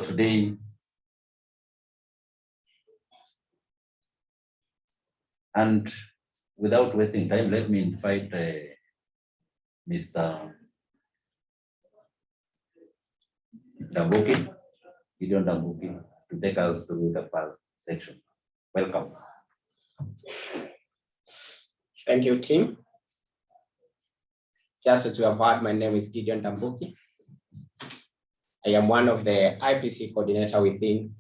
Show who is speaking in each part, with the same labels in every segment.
Speaker 1: today. And without wasting time, let me invite Mr. Dambuki, Gideon Dambuki, to take us through the first section. Welcome.
Speaker 2: Thank you, team. Just as you have heard, my name is Gideon Dambuki. I am one of the IPC coordinator within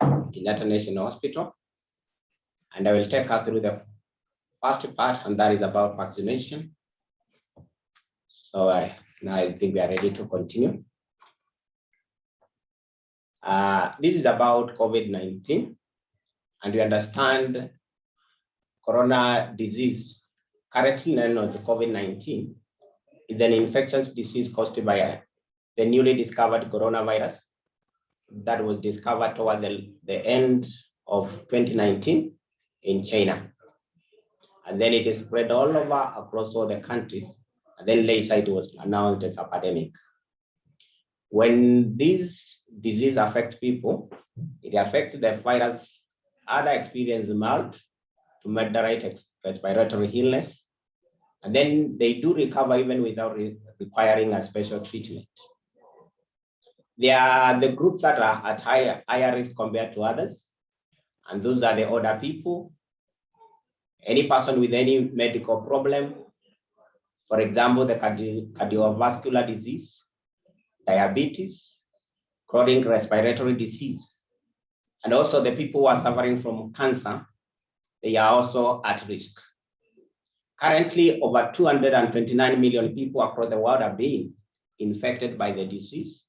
Speaker 2: Kenyatta National Hospital, and I will take us through the first part, and that is about vaccination. So now I think we are ready to continue. This is about COVID-19, and we understand corona disease, currently known as COVID-19, is an infectious disease caused by the newly discovered coronavirus that was discovered toward the end of 2019 in China. And then it is spread all over across all the countries. And then later it was announced as a pandemic. When this disease affects people, it affects the virus, either experience mild to moderate respiratory illness, and then they do recover even without requiring a special treatment. They are the groups that are at higher risk compared to others, and those are the older people, any person with any medical problem, for example, the cardiovascular disease, diabetes, chronic respiratory disease, and also the people who are suffering from cancer, they are also at risk. Currently, over 229 million people across the world are being infected by the disease,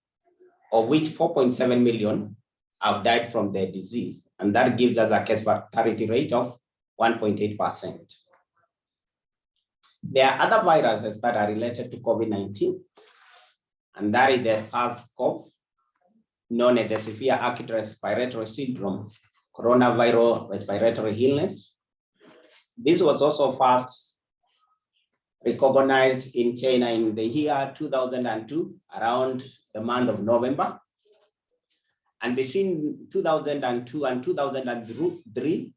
Speaker 2: of which 4.7 million have died from the disease, and that gives us a case fatality rate of 1.8%. There are other viruses that are related to COVID-19, and that is the SARS-CoV, known as the severe acute respiratory syndrome, coronavirus respiratory illness. This was also first recognized in China in the year 2002, around the month of November. And between 2002 and 2003,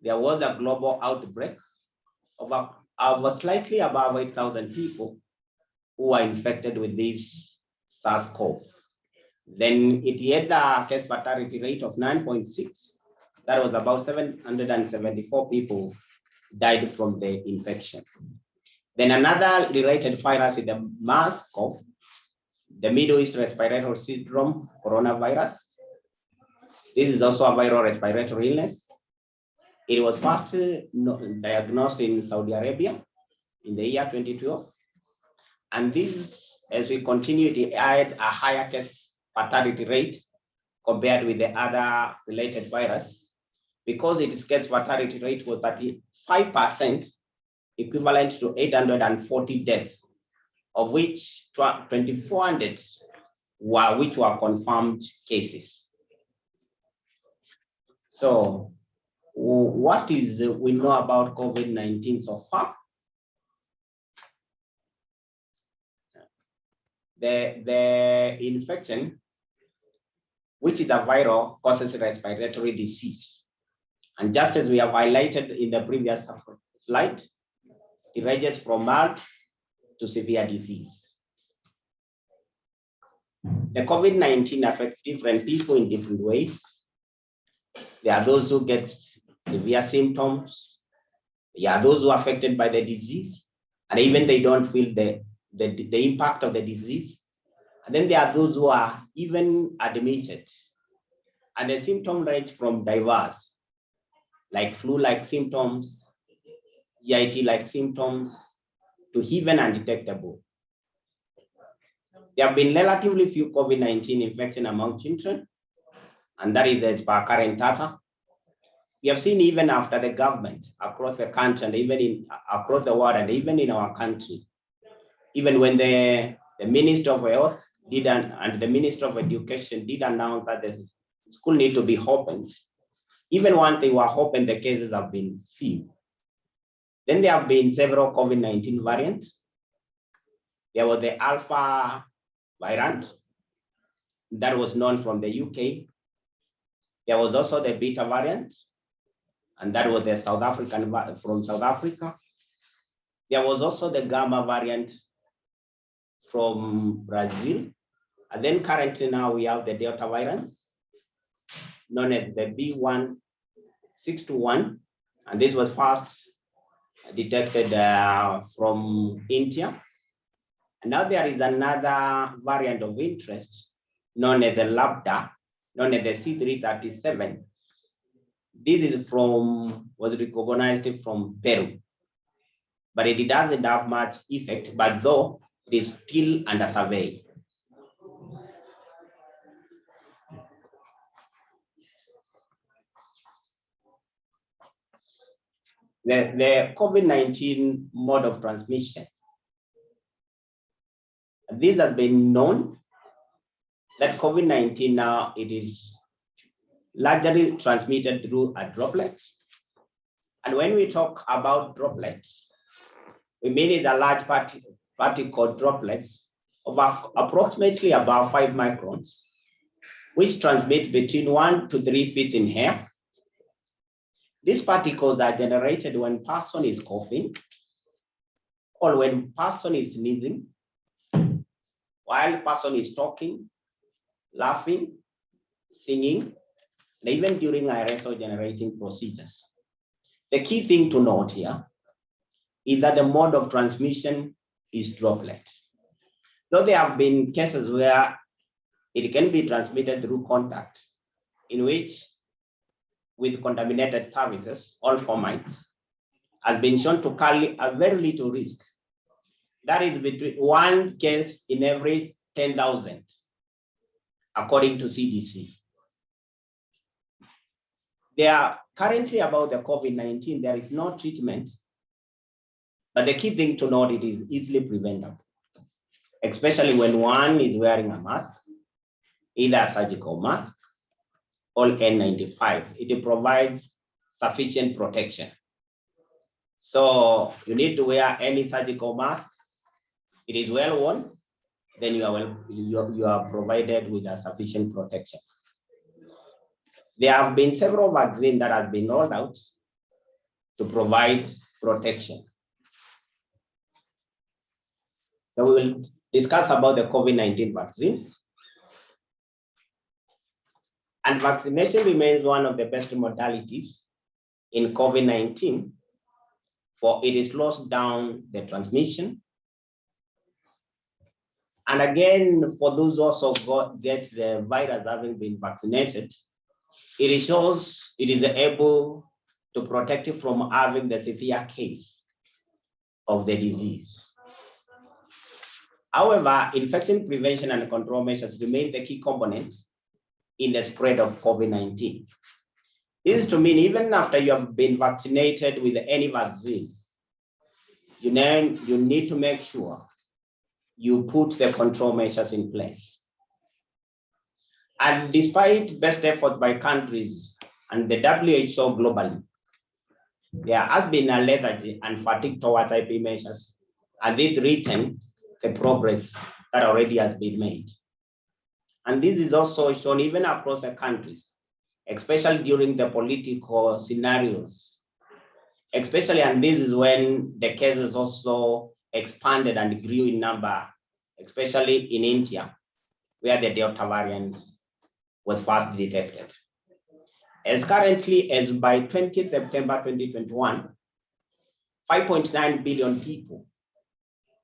Speaker 2: there was a global outbreak of slightly above 8,000 people who were infected with this SARS-CoV. Then it had a case fatality rate of 9.6. That was about 774 people died from the infection. Then another related virus is the MERS-CoV, the Middle East Respiratory Syndrome coronavirus. This is also a viral respiratory illness. It was first diagnosed in Saudi Arabia in the year 2012. And this, as we continue, it had a higher case fatality rate compared with the other related virus, because its case fatality rate was 35%, equivalent to 840 deaths, of which 2,400 were confirmed cases. So what is we know about COVID-19 so far? The infection, which is a viral, causes respiratory disease. And just as we have highlighted in the previous slide, it ranges from mild to severe disease. The COVID-19 affects different people in different ways. There are those who get severe symptoms. There are those who are affected by the disease, and even they don't feel the impact of the disease. And then there are those who are even admitted. And the symptoms range from diverse, like flu-like symptoms, GIT-like symptoms, to even undetectable. There have been relatively few COVID-19 infections among children, and that is as per current data. We have seen even after the government across the country and even across the world and even in our country, even when the Minister of Health did and the Minister of Education did announce that the school need to be opened, even once they were open, the cases have been few. Then there have been several COVID-19 variants. There was the Alpha variant, that was known from the UK. There was also the Beta variant, and that was the South African from South Africa. There was also the Gamma variant from Brazil. And then currently now we have the Delta variant, known as the B1621. And this was first detected from India. And now there is another variant of interest known as the Lambda, known as the C337. This is was recognized from Peru, but it doesn't have much effect, but though it is still under survey. The COVID-19 mode of transmission. This has been known that COVID-19 now, it is largely transmitted through a droplet. And when we talk about droplets, we mean it's a large particle droplets of approximately about 5 microns, which transmit between 1 to 3 feet in air. These particles are generated when person is coughing or when person is sneezing, while person is talking, laughing, singing, and even during aerosol generating procedures. The key thing to note here is that the mode of transmission is droplet. Though there have been cases where it can be transmitted through contact, in which with contaminated surfaces, all formats, has been shown to carry a very little risk. That is between 1 case in every 10,000, according to CDC. There are currently about the COVID-19, there is no treatment, but the key thing to note, it is easily preventable, especially when one is wearing a mask, either a surgical mask or N95. It provides sufficient protection. So you need to wear any surgical mask. It is well worn, then you are provided with a sufficient protection. There have been several vaccines that have been rolled out to provide protection. So we will discuss about the COVID-19 vaccines. And vaccination remains one of the best modalities in COVID-19, for it slows down the transmission. And again, for those also get the virus having been vaccinated, it shows it is able to protect you from having the severe case of the disease. However, infection prevention and control measures remain the key components in the spread of COVID-19. This is to mean even after you have been vaccinated with any vaccine, you need to make sure you put the control measures in place. And despite best efforts by countries and the WHO globally, there has been a lethargy and fatigue towards IP measures, and this written the progress that already has been made. And this is also shown even across the countries, especially during the political scenarios, especially, and this is when the cases also expanded and grew in number, especially in India, where the Delta variant was first detected. As currently, as by 20th September 2021, 5.9 billion people,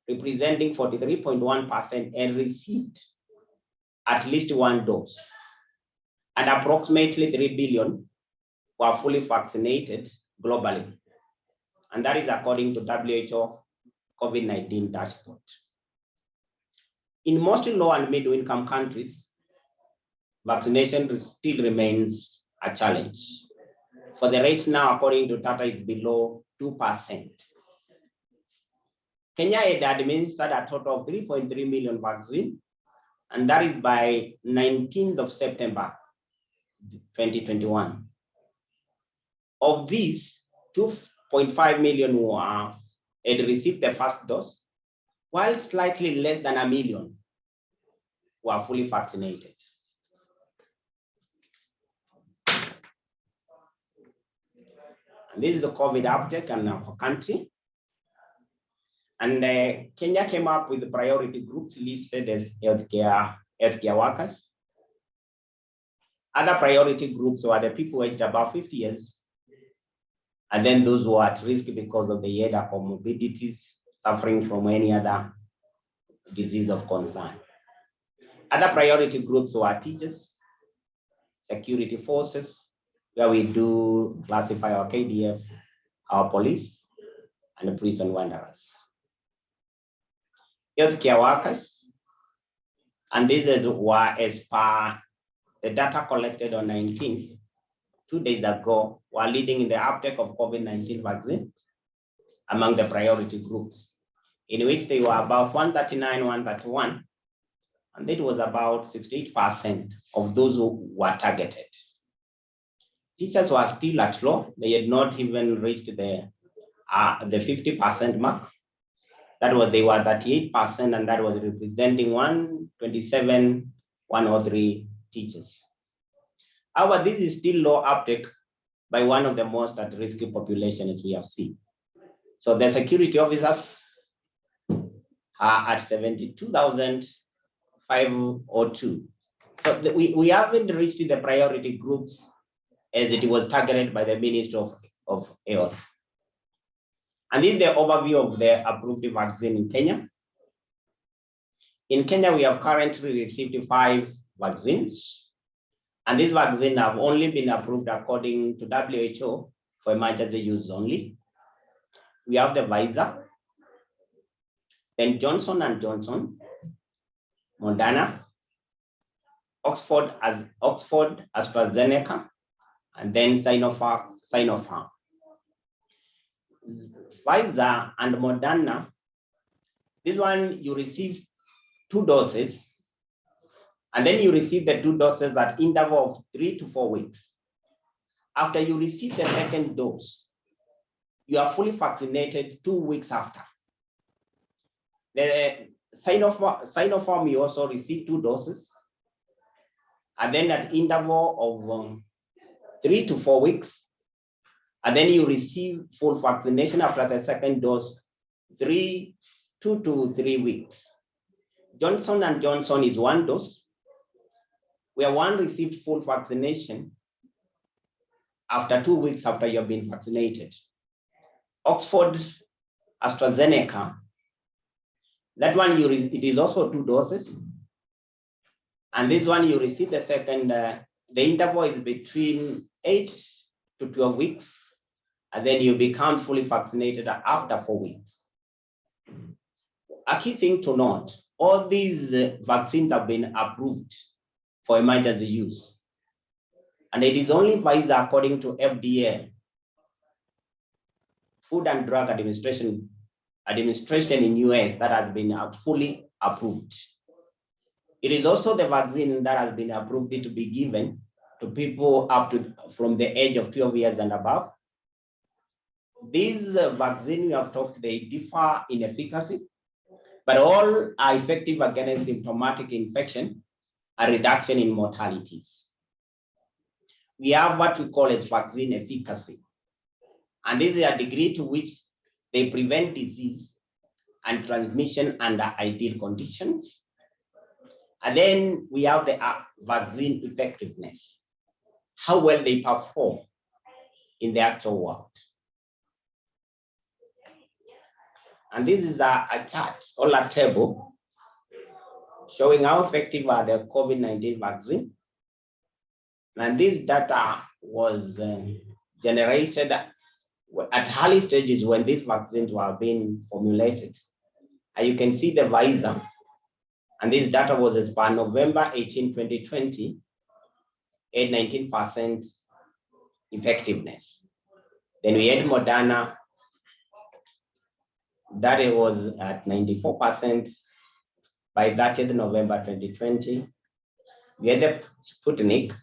Speaker 2: representing 43.1%, had received at least one dose, and approximately 3 billion were fully vaccinated globally. And that is according to WHO COVID-19 dashboard. In most low and middle income countries, vaccination still remains a challenge. For the rates now, according to data, is below 2%. Kenya had administered a total of 3.3 million vaccine, and that is by 19th of September 2021. Of these, 2.5 million had received the first dose, while slightly less than 1 million were fully vaccinated. And this is the COVID uptake in our country. And Kenya came up with the priority groups listed as healthcare workers. Other priority groups were the people aged above 50 years, and then those who are at risk because of the other comorbidities, suffering from any other disease of concern. Other priority groups were teachers, security forces, where we do classify our KDF, our police, and prison wanderers. Healthcare workers, and these were as per the data collected on 19th, 2 days ago, were leading in the uptake of COVID-19 vaccine among the priority groups, in which they were about 139, 131, and it was about 68% of those who were targeted. Teachers were still at low. They had not even reached the 50% mark. That was, they were 38%, and that was representing 127, 103 teachers. However, this is still low uptake by one of the most at-risk populations we have seen. So the security officers are at 72,502. So we haven't reached the priority groups as it was targeted by the Ministry of Health. And this is the overview of the approved vaccine in Kenya. In Kenya, we have currently received 5 vaccines, and these vaccines have only been approved according to WHO for emergency use only. We have the Pfizer, then Johnson & Johnson, Moderna, Oxford AstraZeneca, and then Sinopharm. Pfizer and Moderna, this one you receive 2 doses, and then you receive the 2 doses at interval of 3 to 4 weeks. After you receive the second dose, you are fully vaccinated 2 weeks after. The Sinopharm, you also receive 2 doses, and then at interval of 3 to 4 weeks, and then you receive full vaccination after the second dose, 2 to 3 weeks. Johnson & Johnson is 1 dose, where one received full vaccination after 2 weeks after you have been vaccinated. Oxford AstraZeneca, that one it is also 2 doses, and this one you receive the second. The interval is between 8 to 12 weeks, and then you become fully vaccinated after 4 weeks. A key thing to note: all these vaccines have been approved for emergency use, and it is only Pfizer, according to FDA, Food and Drug Administration in US, that has been fully approved. It is also the vaccine that has been approved to be given to people from the age of 12 years and above. These vaccines we have talked, they differ in efficacy, but all are effective against symptomatic infection and reduction in mortalities. We have what we call as vaccine efficacy, and this is a degree to which they prevent disease and transmission under ideal conditions. And then we have the vaccine effectiveness, how well they perform in the actual world. And this is a chart or a table showing how effective are the COVID-19 vaccine. And this data was generated at early stages when these vaccines were being formulated. And you can see the Pfizer, and this data was as per November 18, 2020, at 19% effectiveness. Then we had Moderna, that it was at 94% by 30th November 2020. We had the Sputnik,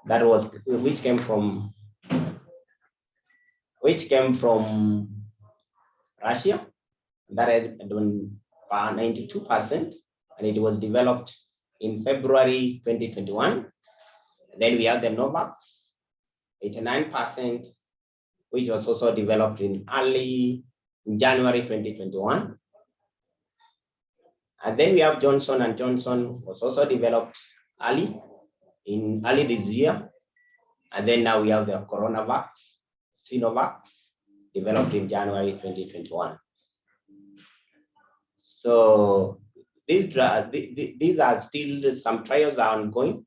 Speaker 2: that was which came from Russia, that had done 92%, and it was developed in February 2021. Then we have the Novavax, 89%, which was also developed in January 2021. And then we have Johnson & Johnson, was also developed early this year. And then now we have the CoronaVac, Sinovac, developed in January 2021. So these are still, some trials are ongoing,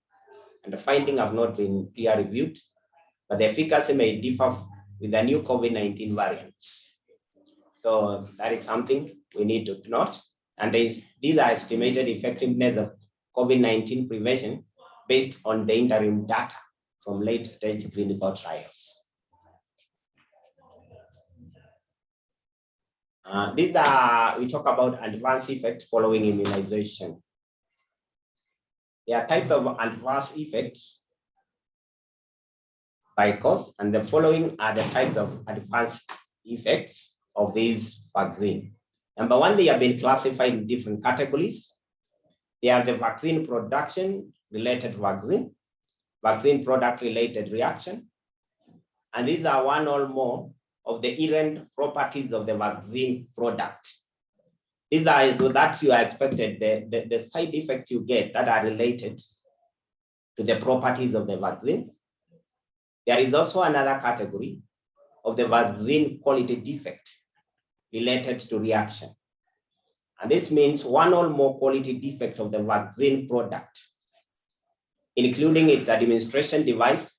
Speaker 2: and the findings have not been peer reviewed, but the efficacy may differ with the new COVID-19 variants. So that is something we need to note. And these are estimated effectiveness of COVID-19 prevention based on the interim data from late-stage clinical trials. We talk about adverse effects following immunization. There are types of adverse effects by cause, and the following are the types of adverse effects of these vaccine. Number one, they have been classified in different categories. They are the vaccine production related vaccine, vaccine product related reaction, and these are one or more of the inherent properties of the vaccine product. These are that you are expected, the side effects you get that are related to the properties of the vaccine. There is also another category of the vaccine quality defect related to reaction. And this means one or more quality defect of the vaccine product, including its administration device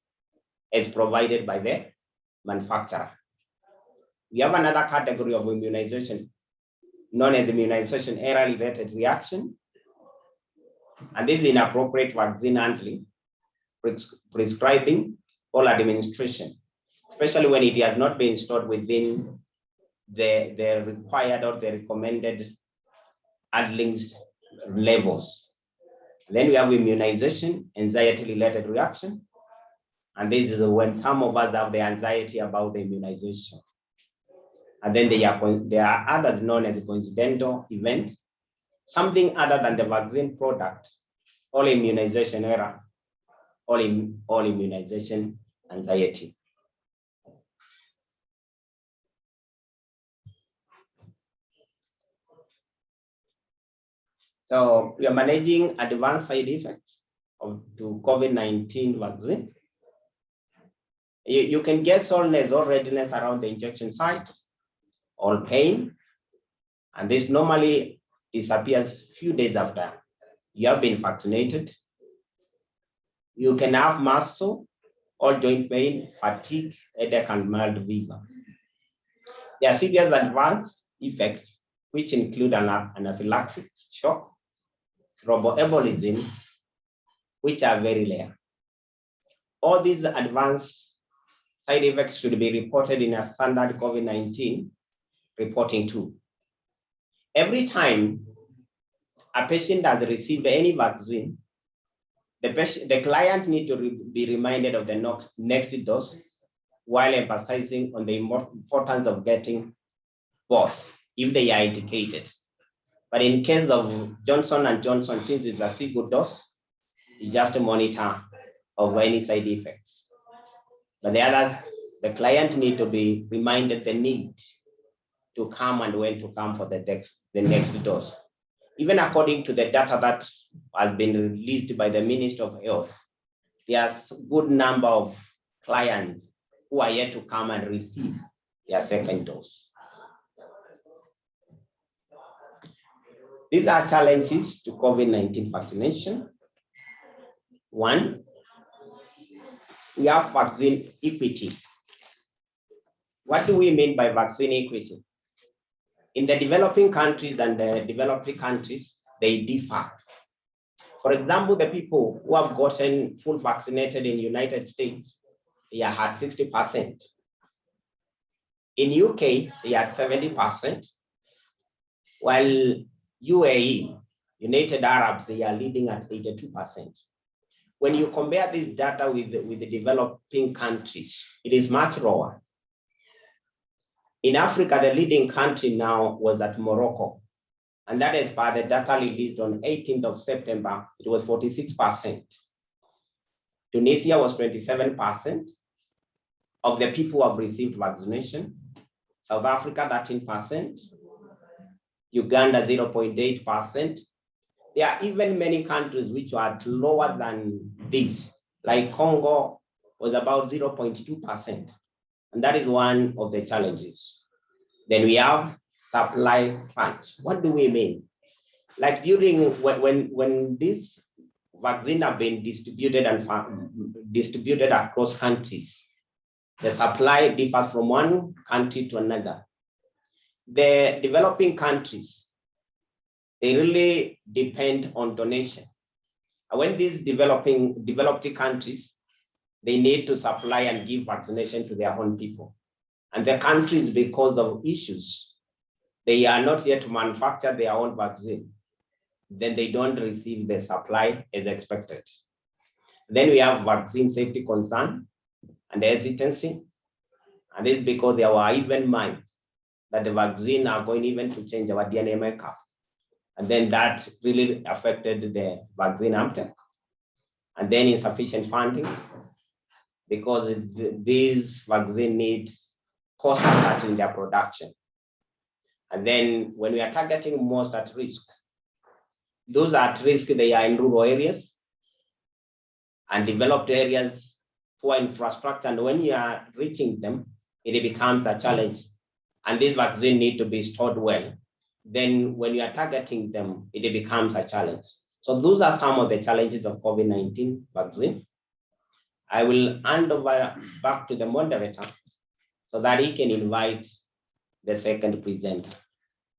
Speaker 2: as provided by the manufacturer. We have another category of immunization known as immunization error-related reaction. And this is inappropriate vaccine handling, prescribing, or administration, especially when it has not been stored within the required or the recommended handling levels. Then we have immunization, anxiety-related reaction. And this is when some of us have the anxiety about the immunization. And then there are others known as a coincidental event, something other than the vaccine product, or immunization error, or immunization anxiety. So we are managing advanced side effects to COVID-19 vaccine. You can get soreness or redness around the injection sites, or pain, and this normally disappears few days after you have been vaccinated. You can have muscle or joint pain, fatigue, headache, and mild fever. There are serious adverse effects, which include anaphylaxis shock, thromboembolism, which are very rare. All these advanced side effects should be reported in a standard COVID-19 reporting tool. Every time a patient has received any vaccine, the client needs to be reminded of the next dose, while emphasizing on the importance of getting both if they are indicated. But in case of Johnson & Johnson, since it's a single dose, you just monitor of any side effects. But the others, the client need to be reminded the need to come and when to come for the next dose. Even according to the data that has been released by the Minister of Health, there's a good number of clients who are yet to come and receive their second dose. These are challenges to COVID-19 vaccination. One, we have vaccine equity. What do we mean by vaccine equity? In the developing countries and the developing countries, they differ. For example, the people who have gotten full vaccinated in the United States, they are at 60%. In UK, they are at 70%, while UAE, United Arabs, they are leading at 82%. When you compare this data with the developing countries, it is much lower. In Africa, the leading country now was at Morocco, and that is by the data released on 18th of September, it was 46%. Tunisia was 27%, of the people who have received vaccination. South Africa, 13%. Uganda, 0.8%. There are even many countries which are at lower than this, like Congo was about 0.2%. And that is one of the challenges. Then we have supply crunch. What do we mean? Like during when this vaccine have been distributed and distributed across countries, the supply differs from one country to another. The developing countries, they really depend on donation. And when these developed countries, they need to supply and give vaccination to their own people. And the countries, because of issues, they are not yet to manufacture their own vaccine. Then they don't receive the supply as expected. Then we have vaccine safety concern and hesitancy. And this is because there were even minds that the vaccine are going even to change our DNA makeup. And then that really affected the vaccine uptake. And then insufficient funding, because these vaccine needs cost attached in their production. And then when we are targeting most at risk, those at risk, they are in rural areas and developed areas, poor infrastructure. And when you are reaching them, it becomes a challenge. And this vaccine need to be stored well. Then when you are targeting them, it becomes a challenge. So those are some of the challenges of COVID-19 vaccine. I will hand over back to the moderator so that he can invite the second presenter.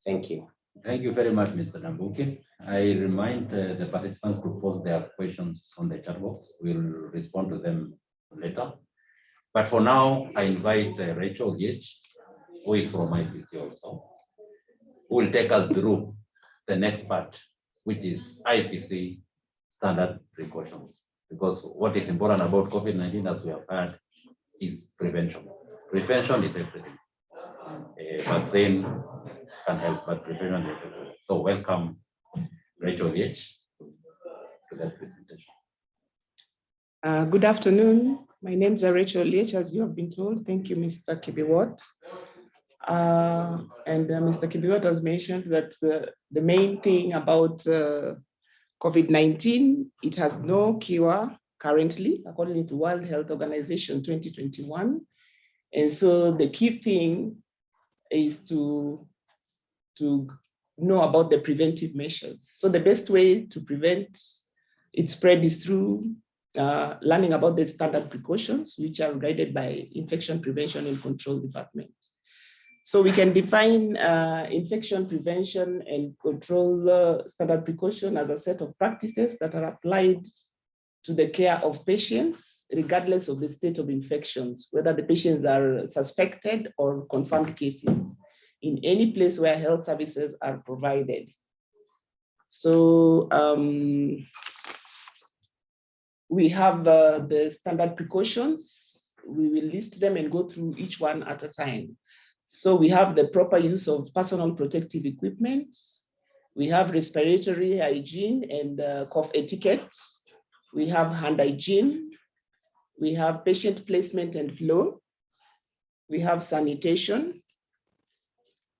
Speaker 2: Thank you.
Speaker 1: Thank you very much, Mr. Nambuki. I remind the participants to post their questions on the chat box. We'll respond to them later. But for now, I invite Rachel Yates, who is from IPC also, who will take us through the next part, which is IPC standard precautions. Because what is important about COVID-19, as we have heard, is prevention. Prevention is everything. A vaccine can help, but prevention is everything. So welcome, Rachel Yates, to that presentation.
Speaker 3: Good afternoon. My name is Rachel Yates, as you have been told. Thank you, Mr. Kibiwot. Mr. Kibiwot has mentioned that the main thing about COVID-19, it has no cure currently, according to World Health Organization 2021. And so the key thing is to know about the preventive measures. So the best way to prevent its spread is through learning about the standard precautions, which are guided by Infection Prevention and Control Department. So we can define infection prevention and control standard precaution as a set of practices that are applied to the care of patients, regardless of the state of infections, whether the patients are suspected or confirmed cases, in any place where health services are provided. So we have the standard precautions. We will list them and go through each one at a time. So we have the proper use of personal protective equipment. We have respiratory hygiene and cough etiquette. We have hand hygiene. We have patient placement and flow. We have sanitation.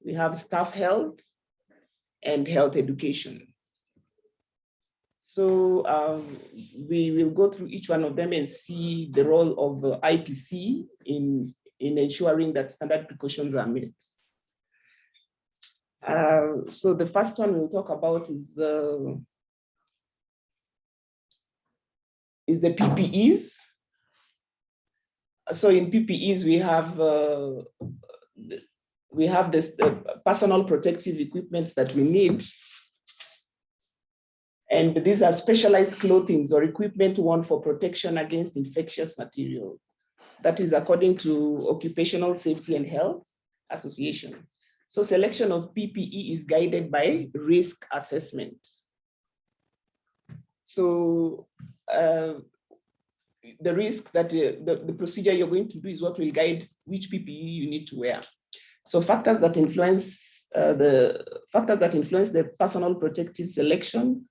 Speaker 3: We have staff health and health education. So we will go through each one of them and see the role of IPC in ensuring that standard precautions are met. So the first one we'll talk about is the PPEs. So in PPEs, we have this personal protective equipment that we need. And these are specialized clothing or equipment worn for protection against infectious materials. That is according to Occupational Safety and Health Association. So selection of PPE is guided by risk assessment. So the risk that the procedure you're going to do is what will guide which PPE you need to wear. So factors that influence the personal protective selection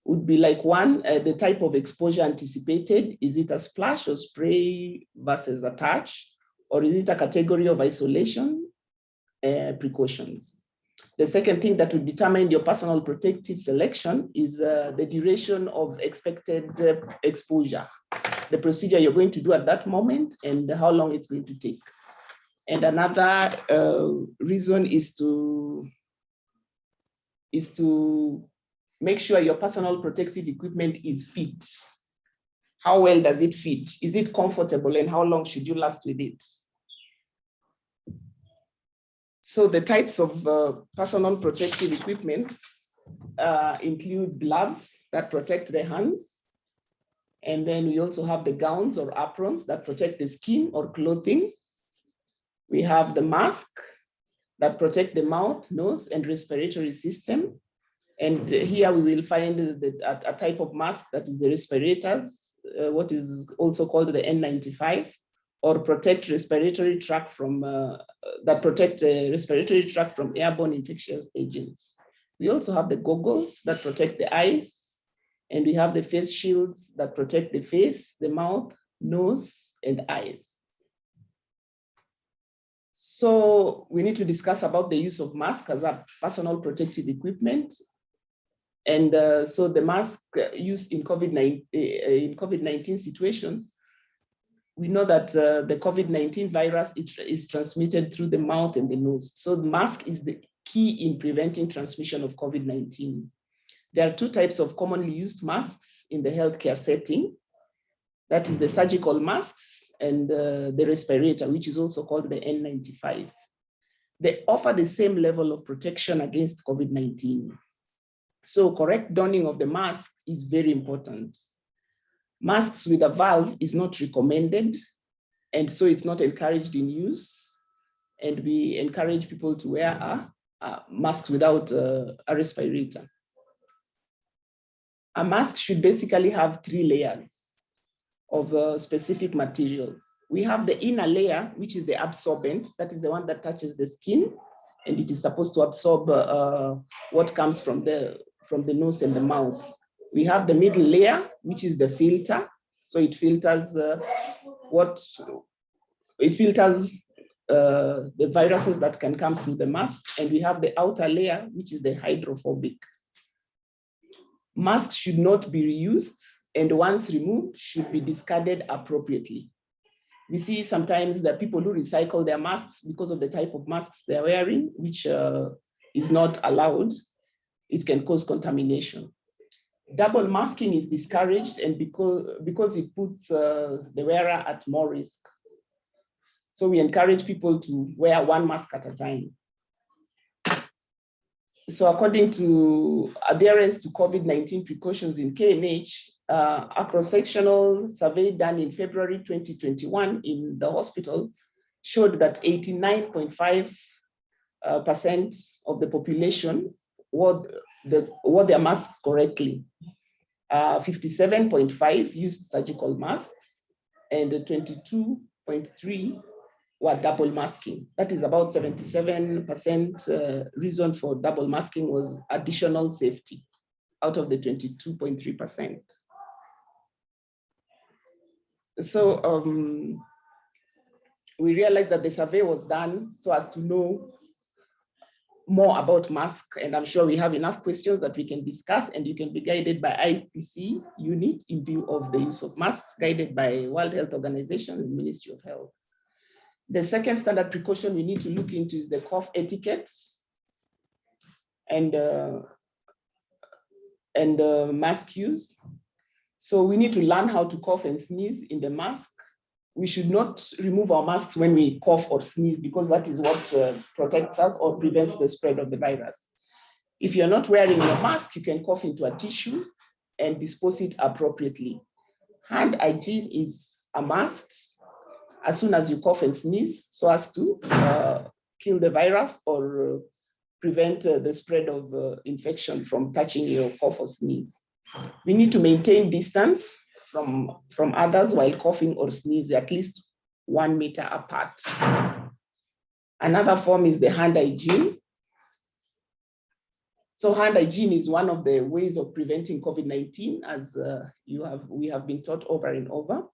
Speaker 3: would be like one, the type of exposure anticipated. Is it a splash or spray versus a touch? or is it a category of isolation precautions? The second thing that will determine your personal protective selection is the duration of expected exposure, the procedure you're going to do at that moment and how long it's going to take. And another reason is to make sure your personal protective equipment is fit. How well does it fit? Is it comfortable, and how long should you last with it? So the types of personal protective equipment include gloves that protect the hands. And then we also have the gowns or aprons that protect the skin or clothing. We have the mask that protect the mouth, nose, and respiratory system. And here we will find a type of mask that is the respirators, what is also called the N95, or protect respiratory tract from, that protect the respiratory tract from airborne infectious agents. We also have the goggles that protect the eyes, and we have the face shields that protect the face, the mouth, nose, and eyes. So we need to discuss about the use of mask as a personal protective equipment. And so the mask used in COVID-19 situations, we know that the COVID-19 virus is transmitted through the mouth and the nose. So the mask is the key in preventing transmission of COVID-19. There are two types of commonly used masks in the healthcare setting. That is the surgical masks and the respirator, which is also called the N95. They offer the same level of protection against COVID-19. So correct donning of the mask is very important. Masks with a valve is not recommended, and so it's not encouraged in use. And we encourage people to wear a mask without a respirator. A mask should basically have 3 layers of a specific material. We have the inner layer, which is the absorbent. That is the one that touches the skin, and it is supposed to absorb what comes from the nose and the mouth. We have the middle layer, which is the filter. So it filters the viruses that can come through the mask. And we have the outer layer, which is the hydrophobic. Masks should not be reused, and once removed, should be discarded appropriately. We see sometimes that people who recycle their masks because of the type of masks they're wearing, which is not allowed. It can cause contamination. Double masking is discouraged, and because it puts the wearer at more risk. So we encourage people to wear 1 mask at a time. So according to adherence to COVID-19 precautions in KNH, a cross-sectional survey done in February 2021 in the hospital showed that 89.5% of the population wore their masks correctly. 57.5% used surgical masks, and 22.3% were double masking. That is about 77% reason for double masking was additional safety out of the 22.3%. So we realized that the survey was done so as to know more about masks, and I'm sure we have enough questions that we can discuss, and you can be guided by IPC unit in view of the use of masks, guided by World Health Organization and Ministry of Health. The second standard precaution we need to look into is the cough etiquettes and mask use. So we need to learn how to cough and sneeze in the mask. We should not remove our masks when we cough or sneeze, because that is what protects us or prevents the spread of the virus. If you're not wearing your mask, you can cough into a tissue and dispose it appropriately. Hand hygiene is a must as soon as you cough and sneeze, so as to kill the virus or prevent the spread of infection from touching your cough or sneeze. We need to maintain distance from others while coughing or sneezing, at least 1 meter apart. Another form is the hand hygiene. So hand hygiene is one of the ways of preventing COVID-19, as we have been taught over and over.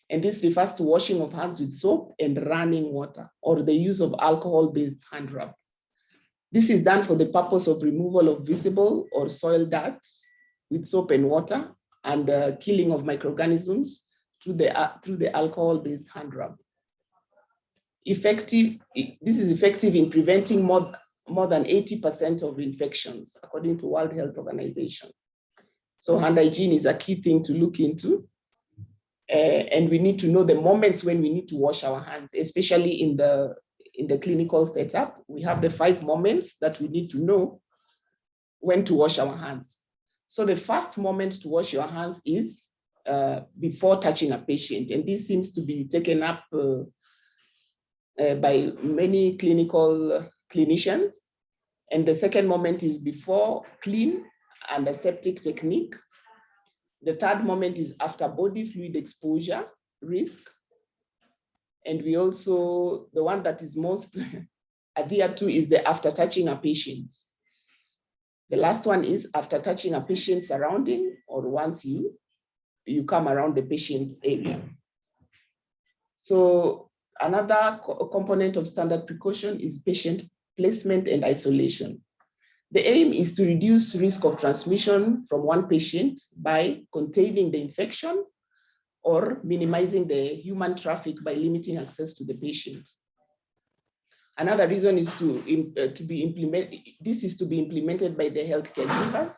Speaker 3: And this refers to washing of hands with soap and running water, or the use of alcohol-based hand rub. This is done for the purpose of removal of visible or soil dirt with soap and water, and killing of microorganisms through the alcohol-based hand rub. This is effective in preventing more than 80% of infections, according to World Health Organization. So hand hygiene is a key thing to look into. And we need to know the moments when we need to wash our hands, especially in the clinical setup. We have the 5 moments that we need to know when to wash our hands. So the first moment to wash your hands is before touching a patient. And this seems to be taken up by many clinicians. And the second moment is before clean and aseptic technique. The third moment is after body fluid exposure risk. And we also, the one that is most adhered to is the after touching a patient. The last one is after touching a patient's surrounding, or once you come around the patient's area. So another component of standard precaution is patient placement and isolation. The aim is to reduce risk of transmission from one patient by containing the infection or minimizing the human traffic by limiting access to the patient. Another reason is to be implemented by the healthcare givers,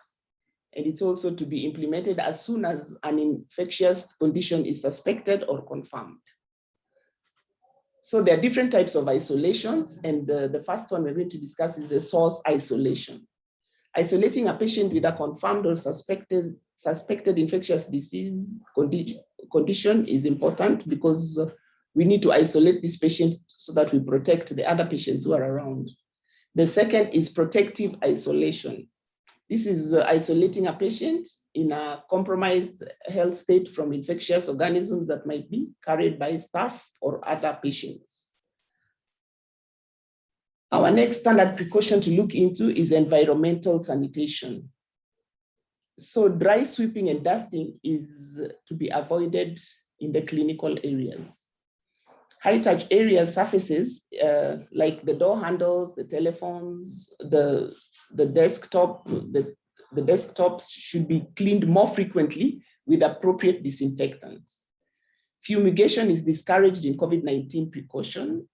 Speaker 3: and it's also to be implemented as soon as an infectious condition is suspected or confirmed. So there are different types of isolations, and the first one we're going to discuss is the source isolation. Isolating a patient with a confirmed or suspected infectious disease condition is important, because we need to isolate this patient so that we protect the other patients who are around. The second is protective isolation. This is isolating a patient in a compromised health state from infectious organisms that might be carried by staff or other patients. Our next standard precaution to look into is environmental sanitation. So dry sweeping and dusting is to be avoided in the clinical areas. High touch areas, surfaces like the door handles, the telephones, the desktops should be cleaned more frequently with appropriate disinfectants. Fumigation is discouraged in COVID-19 precaution,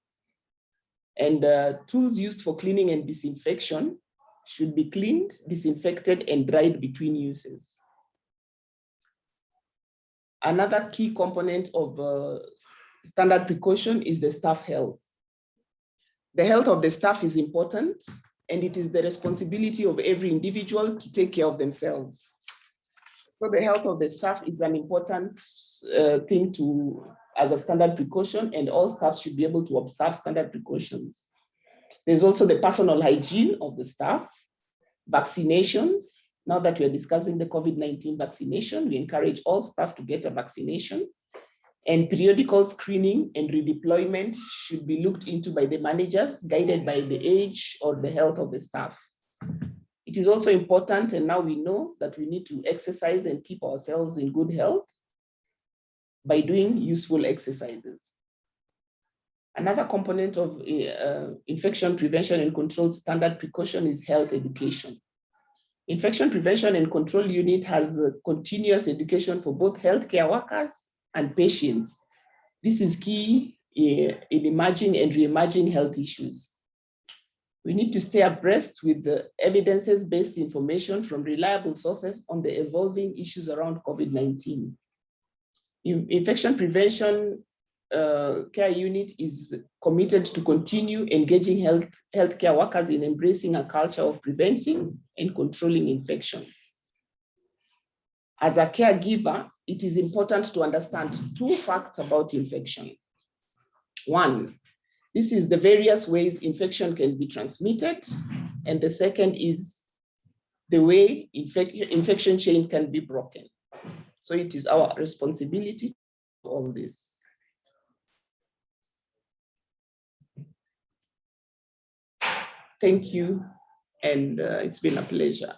Speaker 3: and tools used for cleaning and disinfection should be cleaned, disinfected, and dried between uses. Another key component of standard precaution is the staff health. The health of the staff is important, and it is the responsibility of every individual to take care of themselves. So the health of the staff is an important thing as a standard precaution, and all staff should be able to observe standard precautions. There's also the personal hygiene of the staff, vaccinations. Now that we are discussing the COVID-19 vaccination, we encourage all staff to get a vaccination, and periodical screening and redeployment should be looked into by the managers, guided by the age or the health of the staff. It is also important, and now we know that we need to exercise and keep ourselves in good health by doing useful exercises. Another component of infection prevention and control standard precaution is health education. Infection Prevention and Control Unit has continuous education for both healthcare workers and patients. This is key in emerging and re-emerging health issues. We need to stay abreast with the evidences-based information from reliable sources on the evolving issues around COVID-19. Infection Prevention Care Unit is committed to continue engaging healthcare workers in embracing a culture of preventing and controlling infections. As a caregiver, it is important to understand 2 facts about infection. 1, this is the various ways infection can be transmitted, and the second is the way infection chain can be broken. So it is our responsibility to do all this. Thank you, and it's been a pleasure.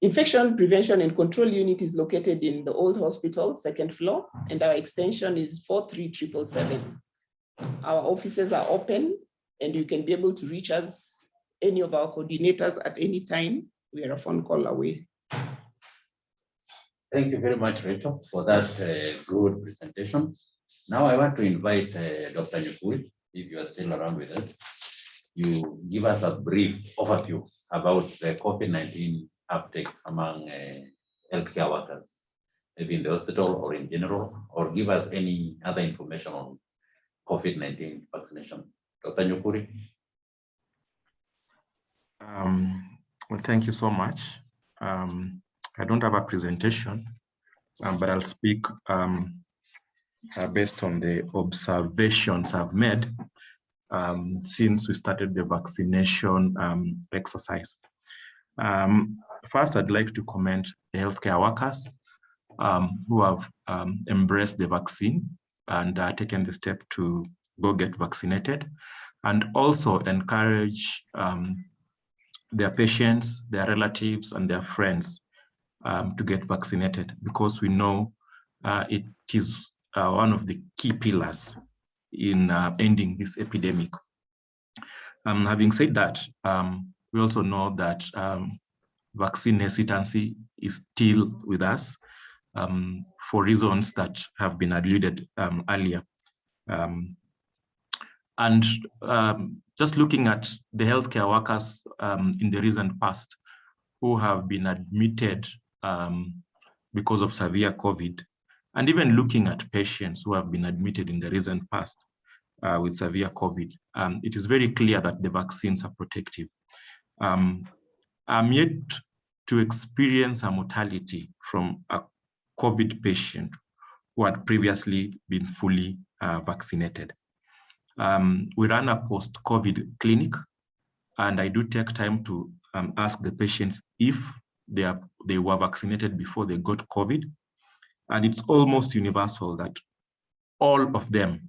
Speaker 3: Infection Prevention and Control Unit is located in the old hospital, second floor, and our extension is 43777. Our offices are open and you can be able to reach us, any of our coordinators at any time. We are a phone call away.
Speaker 1: Thank you very much, Rachel, for that good presentation. Now I want to invite Dr. Nyukuri, if you are still around with us, you give us a brief overview about the COVID-19 uptake among healthcare workers, maybe in the hospital or in general, or give us any other information on COVID-19 vaccination. Dr. Nyukuri.
Speaker 4: Well, thank you so much. I don't have a presentation, but I'll speak based on the observations I've made since we started the vaccination exercise. First, I'd like to commend the healthcare workers who have embraced the vaccine and taken the step to go get vaccinated, and also encourage their patients, their relatives, and their friends to get vaccinated, because we know it is one of the key pillars in ending this epidemic. Having said that, we also know that vaccine hesitancy is still with us for reasons that have been alluded earlier. Just looking at the healthcare workers in the recent past who have been admitted because of severe COVID, and even looking at patients who have been admitted in the recent past with severe COVID, it is very clear that the vaccines are protective. I'm yet to experience a mortality from a COVID patient who had previously been fully vaccinated. We run a post-COVID clinic, and I do take time to ask the patients if they were vaccinated before they got COVID. And it's almost universal that all of them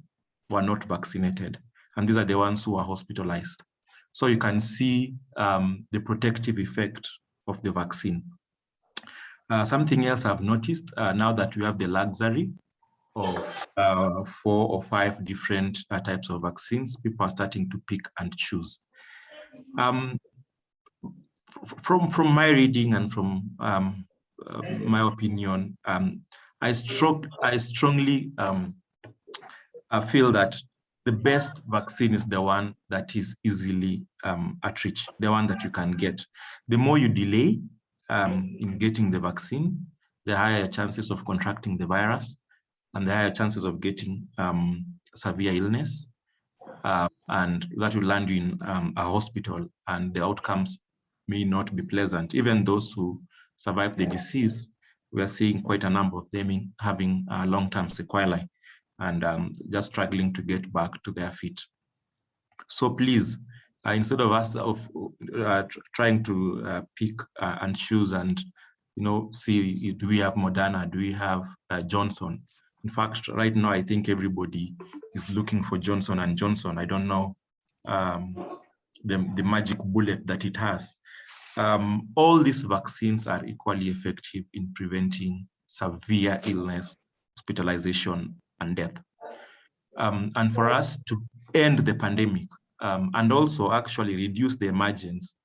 Speaker 4: were not vaccinated. And these are the ones who are hospitalized. So you can see the protective effect of the vaccine. Something else I've noticed now that we have the luxury of 4 or 5 different types of vaccines, people are starting to pick and choose. From my reading and from my opinion, I strongly feel that the best vaccine is the one that is easily at reach, the one that you can get. The more you delay in getting the vaccine, the higher chances of contracting the virus and the higher chances of getting severe illness. And that will land you in a hospital, and the outcomes may not be pleasant. Even those who survive the disease, we are seeing quite a number of them having long-term sequelae and just struggling to get back to their feet. So please, instead of us trying to pick and choose and see, do we have Moderna, do we have Johnson? In fact, right now, I think everybody is looking for Johnson & Johnson. I don't know the magic bullet that it has. All these vaccines are equally effective in preventing severe illness, hospitalization, and death. And for us to end the pandemic and also actually reduce the emergence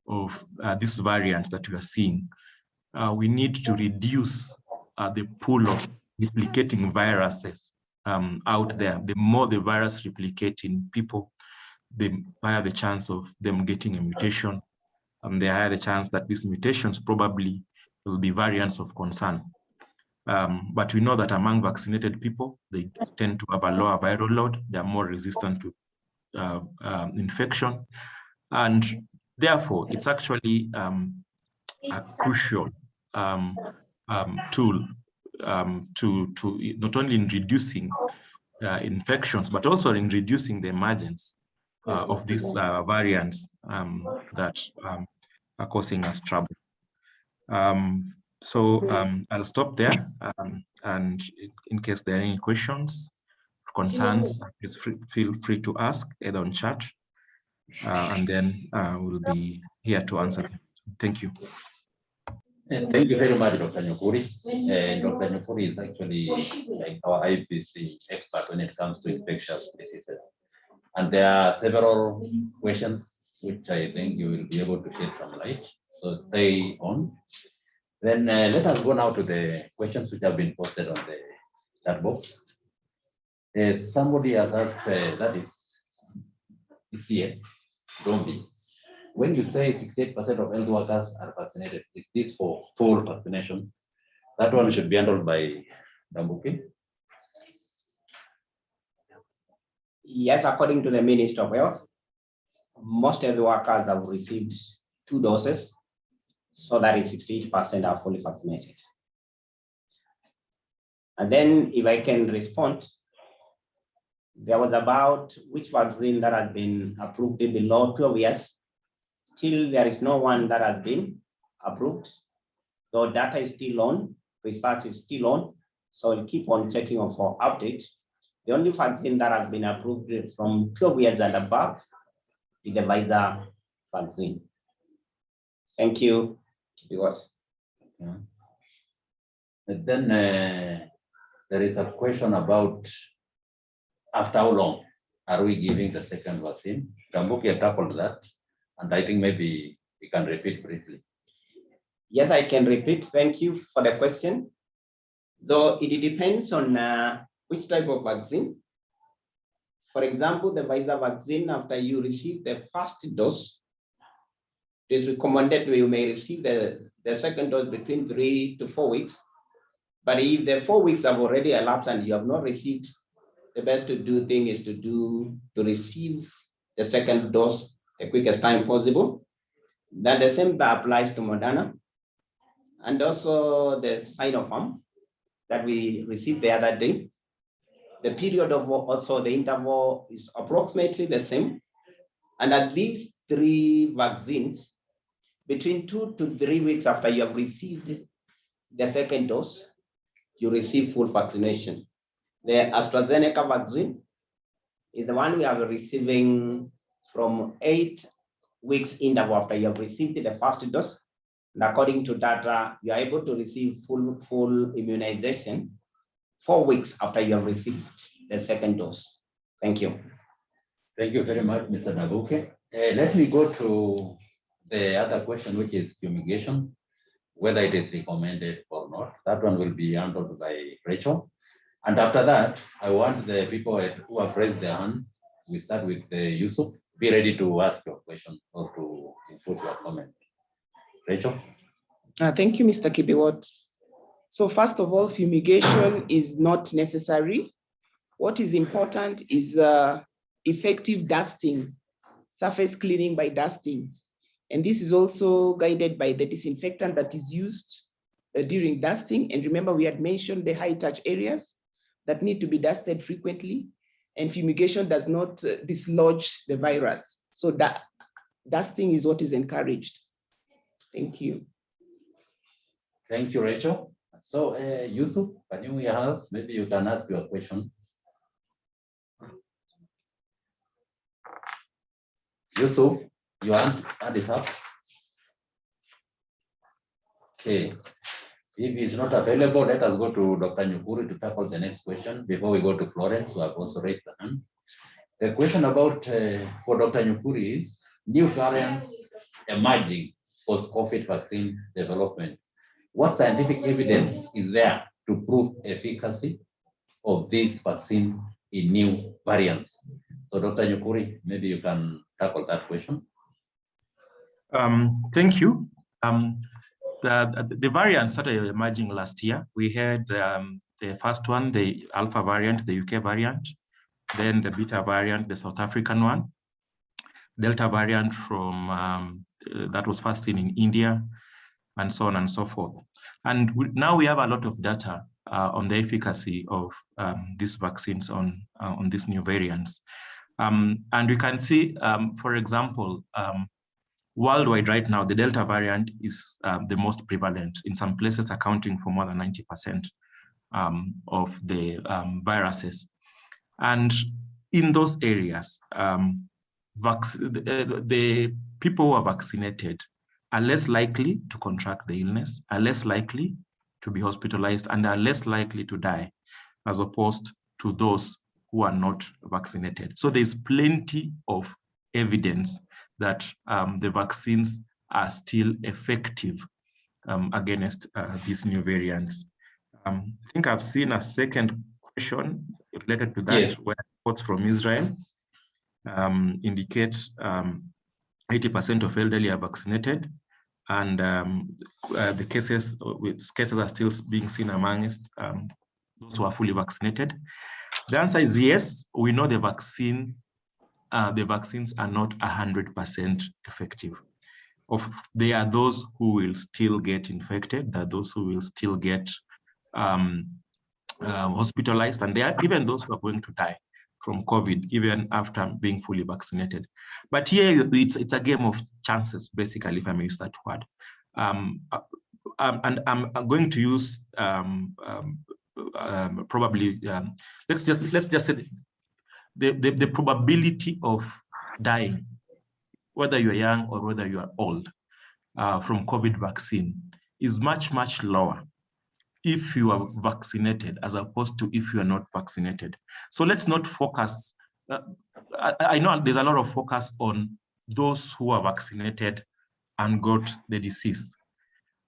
Speaker 4: of these variants that we are seeing, we need to reduce the pool of replicating viruses out there. The more the virus replicates in people, the higher the chance of them getting a mutation, and the higher the chance that these mutations probably will be variants of concern. But we know that among vaccinated people, they tend to have a lower viral load. They are more resistant to infection. And therefore, it's actually a crucial tool to not only in reducing infections, but also in reducing the emergence of these variants that are causing us trouble. I'll stop there, and in case there are any questions, concerns, please feel free to ask either on chat, and then we'll be here to answer them. Thank you.
Speaker 1: Thank you very much, Dr. Nyukuri. Dr. Nyukuri is actually like our IPC expert when it comes to infectious diseases. And there are several questions which I think you will be able to shed some light. So stay on. Then let us go now to the questions which have been posted on the chat box. Somebody has asked, that is here, don't be. When you say 68% of health workers are vaccinated, is this for full vaccination? That one should be handled by Dambuki.
Speaker 2: Yes, according to the Minister of Health, most health workers have received 2 doses, so that is 68% are fully vaccinated. And then if I can respond, there was about which vaccine that has been approved below 12 years. Still, there is no one that has been approved. So data is still on, research is still on. So we'll keep on checking on for updates. The only vaccine that has been approved from 12 years and above is the Pfizer vaccine. Thank you. Because
Speaker 1: And then there is a question about after how long are we giving the second vaccine? Dambuki tackled that, and I think maybe we can repeat briefly.
Speaker 2: yes, I can repeat. Thank you for the question. Though it depends on which type of vaccine. For example, the Pfizer vaccine, after you receive the first dose, it is recommended you may receive the second dose between 3 to 4 weeks. But if the 4 weeks have already elapsed and you have not received, the best to do thing is to receive the second dose the quickest time possible. Then the same that applies to Moderna and also the Sinopharm that we received the other day. The period of also the interval is approximately the same. And at least 3 vaccines between 2 to 3 weeks after you have received the second dose, you receive full vaccination. The AstraZeneca vaccine is the one we are receiving from 8 weeks interval after you have received the first dose. And according to data, you are able to receive full immunization 4 weeks after you have received the second dose. Thank you.
Speaker 1: Thank you very much, Mr. Dambuki. Let me go to the other question, which is fumigation, whether it is recommended or not. That one will be handled by Rachel. And after that, I want the people who have raised their hands, we start with Yusuf. Be ready to ask your question or to input your comment. Rachel?
Speaker 3: Thank you, Mr. Kibiwot. So first of all, fumigation is not necessary. What is important is effective dusting, surface cleaning by dusting. And this is also guided by the disinfectant that is used during dusting. And remember, we had mentioned the high touch areas that need to be dusted frequently, and fumigation does not dislodge the virus. So that dusting is what is encouraged. Thank you.
Speaker 1: Thank you, Rachel. So Yusuf, can you hear us? Maybe you can ask your question. Yusuf, your hand is up. Okay. If he's not available, let us go to Dr. Nyukuri to tackle the next question before we go to Florence, who have also raised the hand. The question about for Dr. Nyukuri is new variants emerging post-COVID vaccine development. What scientific evidence is there to prove efficacy of these vaccines in new variants? So Dr. Nyukuri, maybe you can tackle that question.
Speaker 4: Thank you. The variants that are emerging last year, we had the first one, the Alpha variant, the UK variant, then the Beta variant, the South African one, Delta variant from that was first seen in India, and so on and so forth. And now we have a lot of data on the efficacy of these vaccines on these new variants. And we can see, for example, worldwide right now, the Delta variant is the most prevalent, in some places accounting for more than 90% of the viruses. And in those areas, the people who are vaccinated are less likely to contract the illness, are less likely to be hospitalized, and are less likely to die, as opposed to those who are not vaccinated. So there's plenty of evidence that the vaccines are still effective against these new variants. I think I've seen a second question related to that,
Speaker 1: yes,
Speaker 4: where reports from Israel indicate 80% of elderly are vaccinated, and the cases are still being seen amongst those who are fully vaccinated. The answer is yes. We know the vaccines are not 100% effective. There are those who will still get infected, there are those who will still get hospitalized, and there are even those who are going to die from COVID, even after being fully vaccinated. But here it's a game of chances, basically, if I may use that word. And I'm going to use probably let's just say the probability of dying, whether you're young or whether you are old, from COVID vaccine is much lower if you are vaccinated as opposed to if you are not vaccinated. So let's not focus. I know there's a lot of focus on those who are vaccinated and got the disease.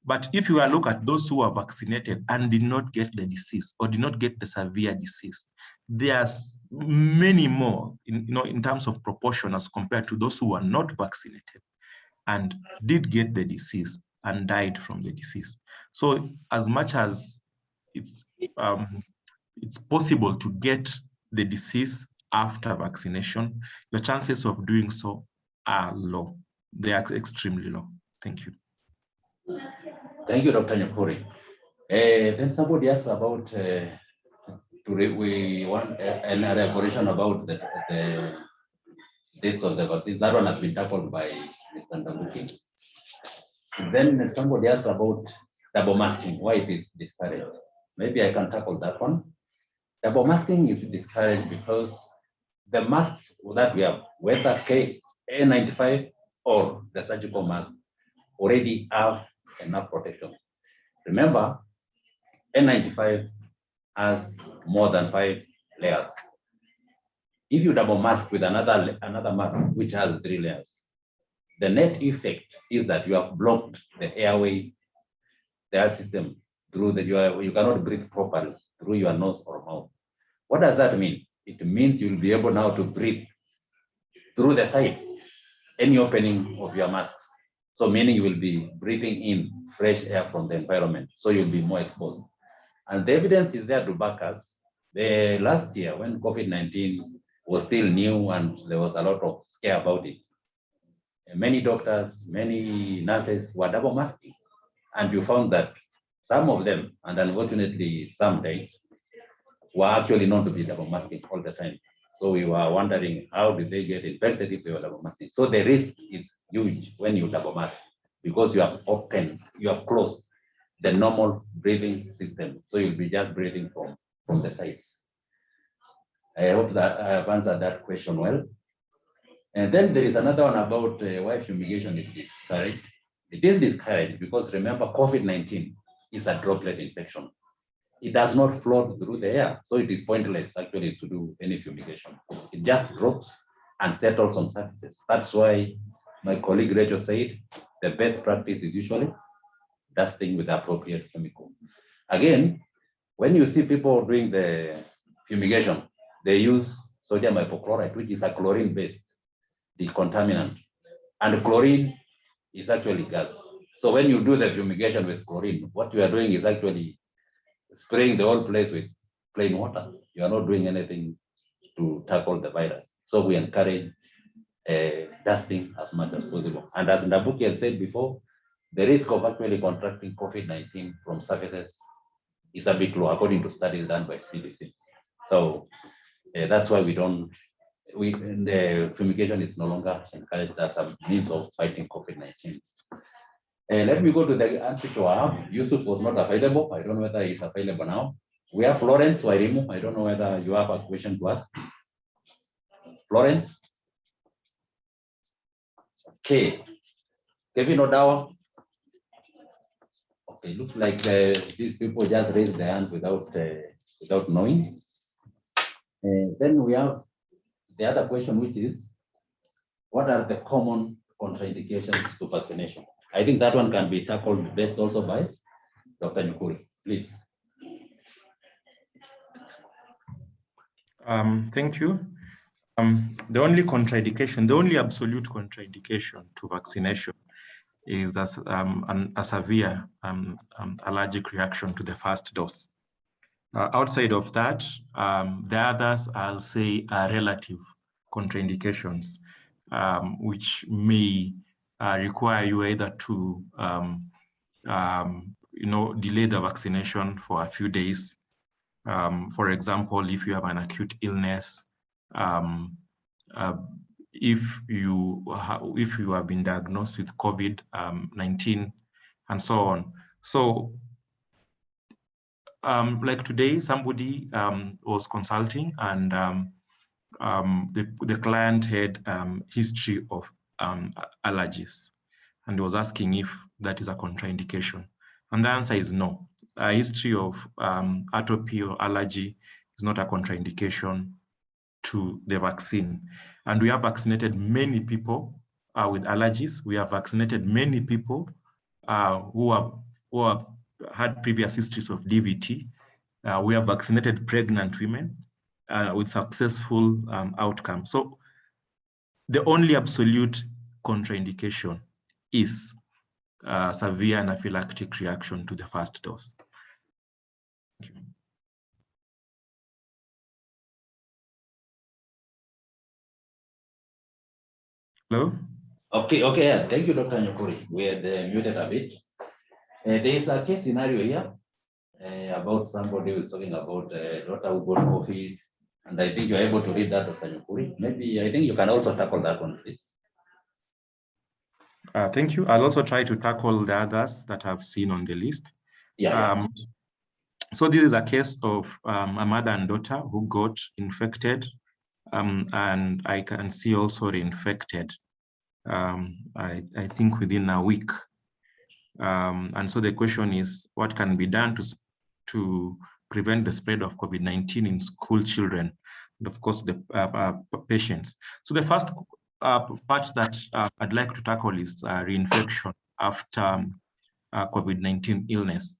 Speaker 4: But if you look at those who are vaccinated and did not get the disease or did not get the severe disease, there's many more in terms of proportion as compared to those who are not vaccinated and did get the disease and died from the disease. So as much as it's possible to get the disease after vaccination, the chances of doing so are low. They are extremely low. Thank you.
Speaker 1: Thank you, Dr. Nyakuri. Then somebody asked about, we want an elaboration about the dates of the vaccine. That one has been tackled by Mr. Ndambuki. Then somebody asked about double masking, why it is discouraged. Maybe I can tackle that one. Double masking is discouraged because the masks that we have, whether KN95 or the surgical mask, already have enough protection. Remember, N95 has more than 5 layers. If you double mask with another mask which has 3 layers, the net effect is that you have blocked the airway, the air system through you cannot breathe properly through your nose or mouth. What does that mean? It means you'll be able now to breathe through the sides, any opening of your mask. So meaning you will be breathing in fresh air from the environment, so you'll be more exposed. And the evidence is there to back us. The last year when COVID-19 was still new and there was a lot of scare about it, many doctors, many nurses were double masking. And you found that some of them, and unfortunately some died, were actually known to be double masking all the time. So we were wondering, how did they get infected if they were double masking? So the risk is huge when you double mask, because you have closed the normal breathing system. So you'll be just breathing from the sides. I hope that I have answered that question well. And then there is another one about why fumigation is discouraged. It is discouraged because remember, COVID-19 is a droplet infection. It does not float through the air, so it is pointless actually to do any fumigation. It just drops and settles on surfaces. That's why my colleague Rachel said the best practice is usually dusting with the appropriate chemical. Again, when you see people doing the fumigation, they use sodium hypochlorite, which is a chlorine-based decontaminant, and chlorine is actually gas. So when you do the fumigation with chlorine, what you are doing is actually spraying the whole place with plain water. You are not doing anything to tackle the virus. So we encourage dusting as much as possible. And as Ndambuki has said before, the risk of actually contracting COVID-19 from surfaces is a bit low, according to studies done by CDC. So that's why the fumigation is no longer encouraged as a means of fighting COVID-19. Let me go to the answer to our Yusuf was not available. I don't know whether he's available now. We have Florence Wairimu. I don't know whether you have a question to ask. Florence? Okay. Kevin Odawa. Okay, looks like these people just raised their hands without knowing. Then we have the other question, which is, what are the common contraindications to vaccination? I think that one can be tackled best also by Dr. Nyukuri, please.
Speaker 4: Thank you. The only contraindication, the only absolute contraindication to vaccination is a severe allergic reaction to the first dose. Outside of that, the others, I'll say, are relative contraindications, which may require you either to delay the vaccination for a few days. For example, if you have an acute illness, if you have been diagnosed with COVID-19, and so on. So, like today, somebody was consulting, and the client had history of allergies, and was asking if that is a contraindication. And the answer is no. A history of atopy or allergy is not a contraindication to the vaccine. And we have vaccinated many people with allergies. We have vaccinated many people who have had previous histories of DVT. We have vaccinated pregnant women with successful outcomes. So the only absolute contraindication is severe anaphylactic reaction to the first dose. Thank you. Hello?
Speaker 1: Okay, yeah. Thank you, Dr. Nyukuri. We had muted a bit. There is a case scenario here about somebody who is talking about daughter who got COVID, and I think you're able to read that, Dr. Nyukuri. Maybe I think you can also tackle that one, please.
Speaker 4: Thank you. I'll also try to tackle the others that I've seen on the list.
Speaker 1: Yeah.
Speaker 4: So this is a case of a mother and daughter who got infected, and I can see also reinfected, I think within a week. And so the question is, what can be done to prevent the spread of COVID-19 in school children, and of course the patients? So the first part that I'd like to tackle is reinfection after COVID-19 illness.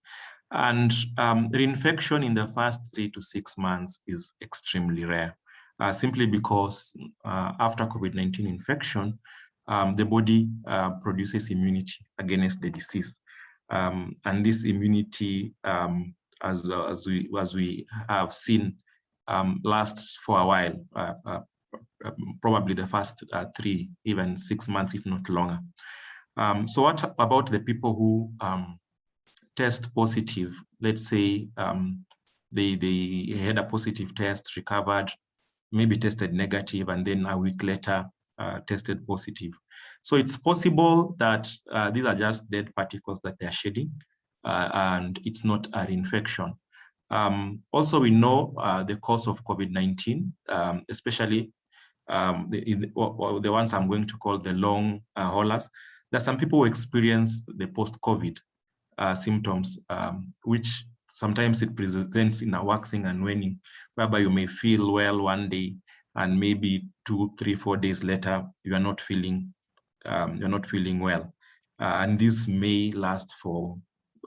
Speaker 4: And reinfection in the first 3 to 6 months is extremely rare, simply because after COVID-19 infection, the body produces immunity against the disease. And this immunity, as we have seen, lasts for a while, probably the first 3, even 6 months, if not longer. So what about the people who test positive? Let's say they had a positive test, recovered, maybe tested negative, and then a week later tested positive. So it's possible that these are just dead particles that they're shedding, and it's not a reinfection. Also, we know the cause of COVID-19, especially the ones I'm going to call the long haulers. There are some people who experience the post-COVID symptoms, which sometimes it presents in a waxing and waning, whereby you may feel well one day, and maybe 2, 3, 4 days later, you're not feeling well. And this may last for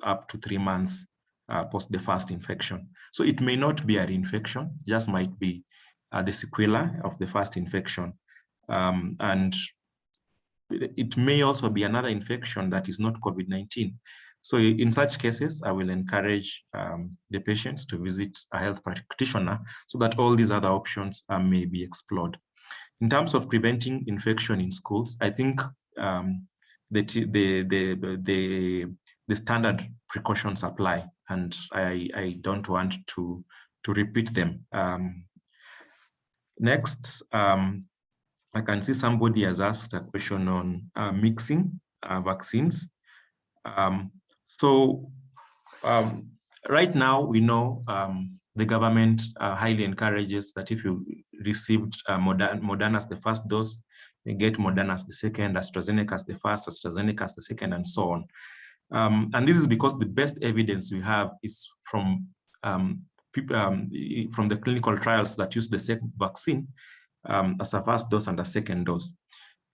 Speaker 4: up to 3 months post the first infection. So it may not be a reinfection, just might be the sequela of the first infection. And it may also be another infection that is not COVID-19. So in such cases, I will encourage the patients to visit a health practitioner so that all these other options may be explored. In terms of preventing infection in schools, I think the standard precautions apply, and I don't want to repeat them. Next, I can see somebody has asked a question on mixing vaccines. Right now, we know the government highly encourages that if you received Moderna's the first dose, get Moderna as the second, AstraZeneca as the first, AstraZeneca as the second, and so on. And this is because the best evidence we have is from the clinical trials that use the same vaccine as a first dose and a second dose.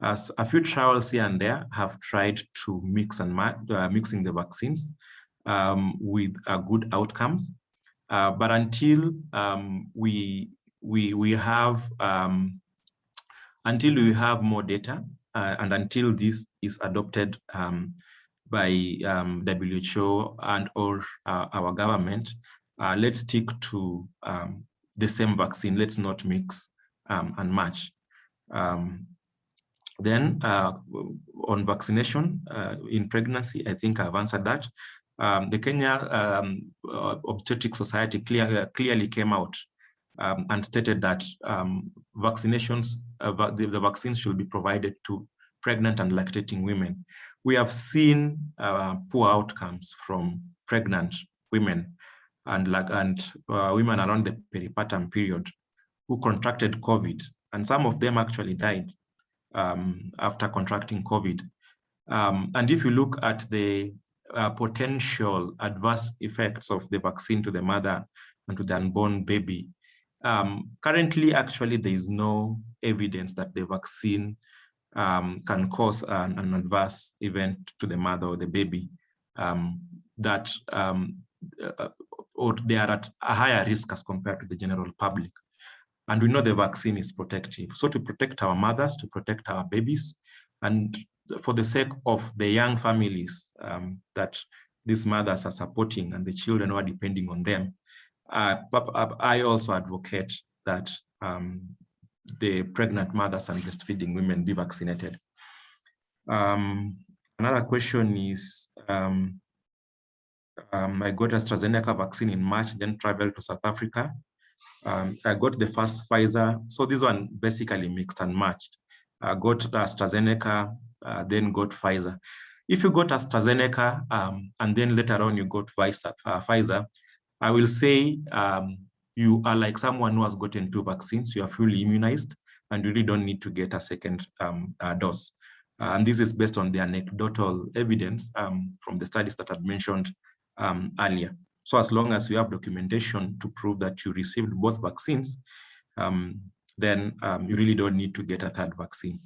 Speaker 4: As a few trials here and there have tried to mix and mixing the vaccines with good outcomes, but until we have more data and until this is adopted by WHO and or our government, let's stick to the same vaccine. Let's not mix and match. Then on vaccination in pregnancy, I think I've answered that. The Kenya Obstetric Society clearly came out and stated that vaccinations, the vaccines should be provided to pregnant and lactating women. We have seen poor outcomes from pregnant women and women around the peripartum period who contracted COVID, and some of them actually died after contracting COVID. And if you look at the potential adverse effects of the vaccine to the mother and to the unborn baby, currently, actually, there is no evidence that the vaccine can cause an adverse event to the mother or the baby or they are at a higher risk as compared to the general public. And we know the vaccine is protective. So to protect our mothers, to protect our babies, and for the sake of the young families that these mothers are supporting and the children who are depending on them, I also advocate that the pregnant mothers and breastfeeding women be vaccinated. Another question is, I got AstraZeneca vaccine in March, then traveled to South Africa. I got the first Pfizer. So this one basically mixed and matched. I got AstraZeneca, then got Pfizer. If you got AstraZeneca and then later on you got Pfizer, I will say you are like someone who has gotten 2 vaccines. You are fully immunized and you really don't need to get a second dose. And this is based on the anecdotal evidence from the studies that I mentioned earlier. So as long as you have documentation to prove that you received both vaccines, then you really don't need to get a third vaccine.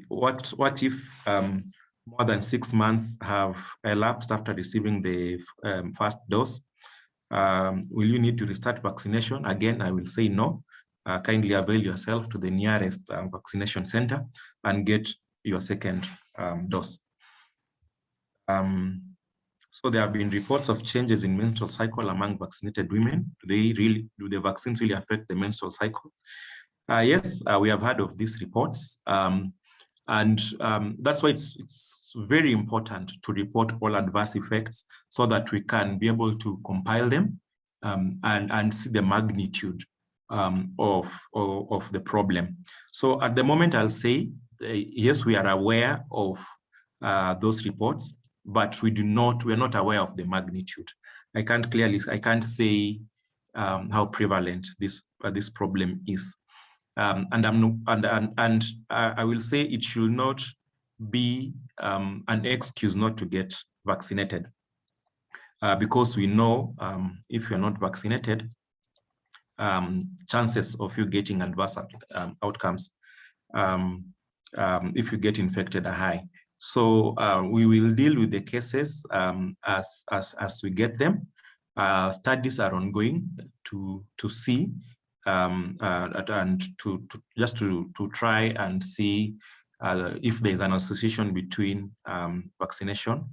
Speaker 4: What if more than 6 months have elapsed after receiving the first dose? Will you need to restart vaccination? Again, I will say no. Kindly avail yourself to the nearest vaccination center and get your second dose. So there have been reports of changes in menstrual cycle among vaccinated women. Do the vaccines really affect the menstrual cycle? Yes, we have heard of these reports. That's why it's very important to report all adverse effects so that we can be able to compile them and see the magnitude of the problem. So at the moment, I'll say, yes, we are aware of those reports, but we're not aware of the magnitude. I can't say how prevalent this problem is. And I will say it should not be an excuse not to get vaccinated, because we know if you're not vaccinated, chances of you getting adverse outcomes if you get infected are high. So we will deal with the cases as we get them. Studies are ongoing to see and to try and see if there's an association between vaccination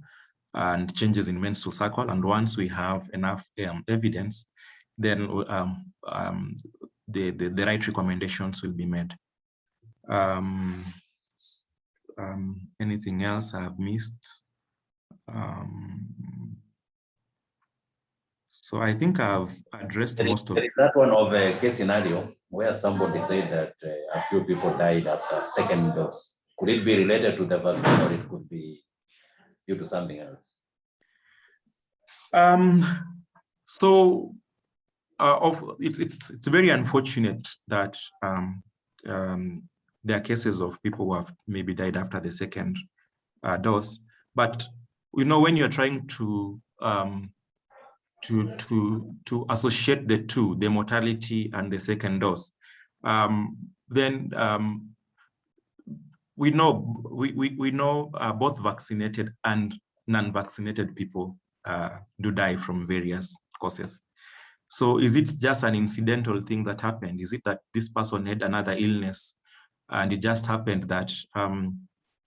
Speaker 4: and changes in menstrual cycle. And once we have enough evidence, then the right recommendations will be made. Anything else I have missed? So I think I've addressed most of it.
Speaker 1: There is that one of a case scenario where somebody said that a few people died after second dose. Could it be related to the vaccine, or it could be due to something else?
Speaker 4: So it's very unfortunate that there are cases of people who have maybe died after the second dose, but when you're trying to associate the two, the mortality and the second dose, then we know both vaccinated and non-vaccinated people do die from various causes. So is it just an incidental thing that happened? Is it that this person had another illness and it just happened that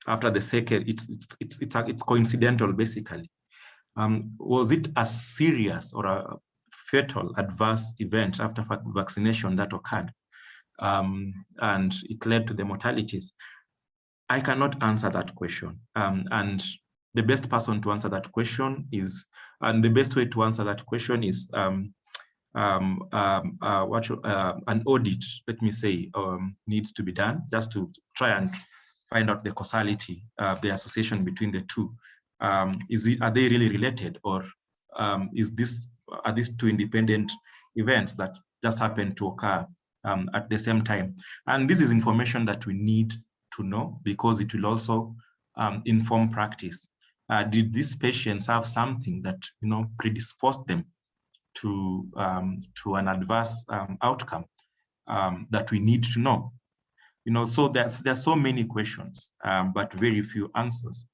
Speaker 4: after the second, it's coincidental basically? Was it a serious or a fatal adverse event after vaccination that occurred and it led to the mortalities? I cannot answer that question. And the best person to answer that question is, and the best way to answer that question is an audit, let me say, needs to be done just to try and find out the causality, the association between the two. Are they really related, or are these two independent events that just happen to occur at the same time? And this is information that we need to know because it will also inform practice. Did these patients have something that predisposed them to an adverse outcome that we need to know? So there's so many questions, but very few answers.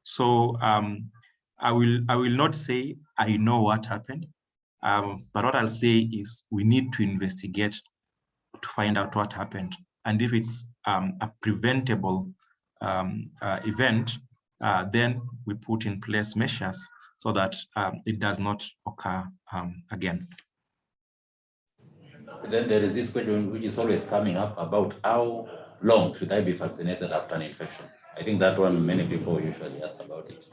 Speaker 4: So I will not say I know what happened, but what I'll say is we need to investigate to find out what happened. And if it's a preventable event, then we put in place measures so that it does not occur again.
Speaker 1: Then there is this question which is always coming up about how long should I be vaccinated after an infection? I think that one many people usually ask about it.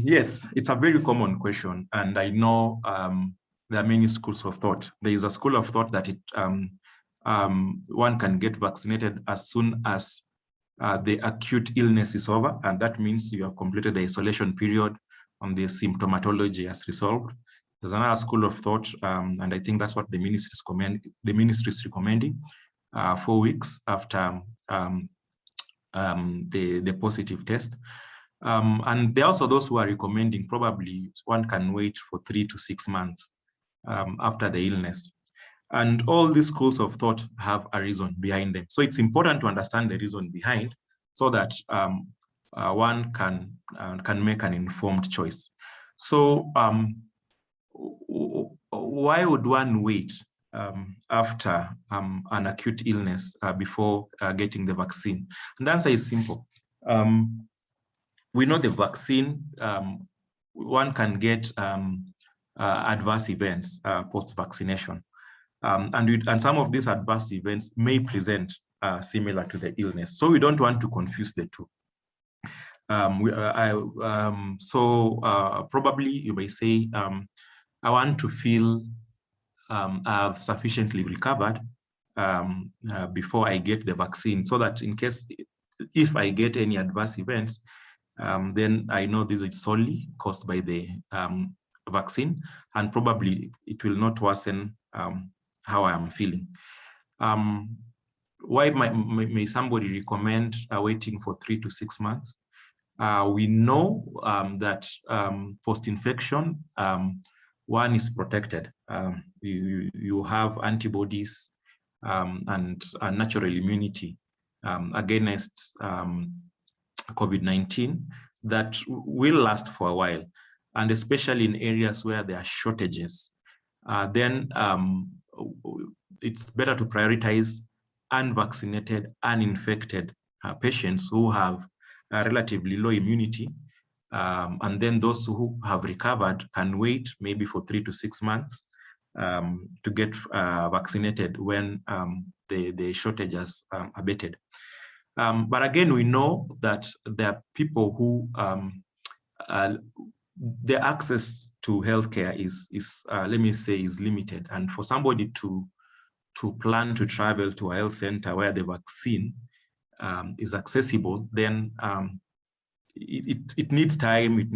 Speaker 4: Yes, it's a very common question, and I know there are many schools of thought. There is a school of thought that one can get vaccinated as soon as the acute illness is over, and that means you have completed the isolation period and the symptomatology has resolved. There's another school of thought, and I think that's what the ministry is recommending, 4 weeks after the positive test. And there are also those who are recommending probably one can wait for 3 to 6 months after the illness. And all these schools of thought have a reason behind them. So it's important to understand the reason behind so that one can make an informed choice. So why would one wait after an acute illness before getting the vaccine? And the answer is simple. We know the vaccine, one can get adverse events post-vaccination. And some of these adverse events may present similar to the illness. So we don't want to confuse the two. Probably you may say, I want to feel I've sufficiently recovered before I get the vaccine, so that in case, if I get any adverse events, then I know this is solely caused by the vaccine, and probably it will not worsen how I am feeling. Why may somebody recommend waiting for 3 to 6 months? We know that post-infection, one is protected. You have antibodies and a natural immunity against COVID-19 that will last for a while, and especially in areas where there are shortages, then it's better to prioritize unvaccinated, uninfected patients who have relatively low immunity, and then those who have recovered can wait maybe for 3 to 6 months to get vaccinated when the shortage has abated. But again, we know that there are people who their access to healthcare is let me say, is limited. And for somebody to plan to travel to a health center where the vaccine is accessible, then it needs time, it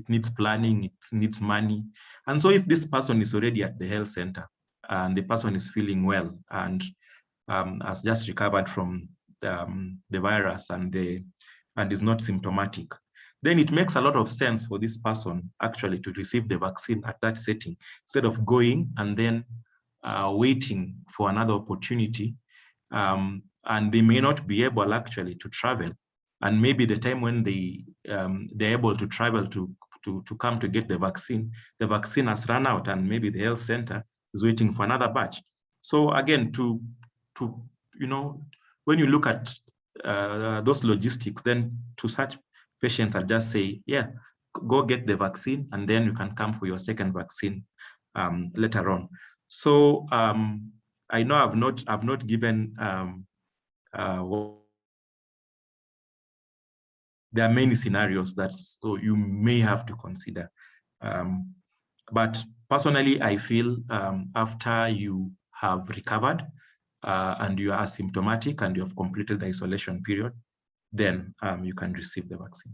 Speaker 4: needs planning, it needs money. And so if this person is already at the health center and the person is feeling well and has just recovered from the virus and is not symptomatic, then it makes a lot of sense for this person actually to receive the vaccine at that setting, instead of going and then waiting for another opportunity. And they may not be able actually to travel. And maybe the time when they're able to travel to come to get the vaccine has run out, and maybe the health center is waiting for another batch. So again, when you look at those logistics, then to such patients, I'll just say, yeah, go get the vaccine, and then you can come for your second vaccine later on. So I know I've not given there are many scenarios that so you may have to consider. But personally, I feel after you have recovered and you are asymptomatic and you have completed the isolation period, then you can receive the vaccine.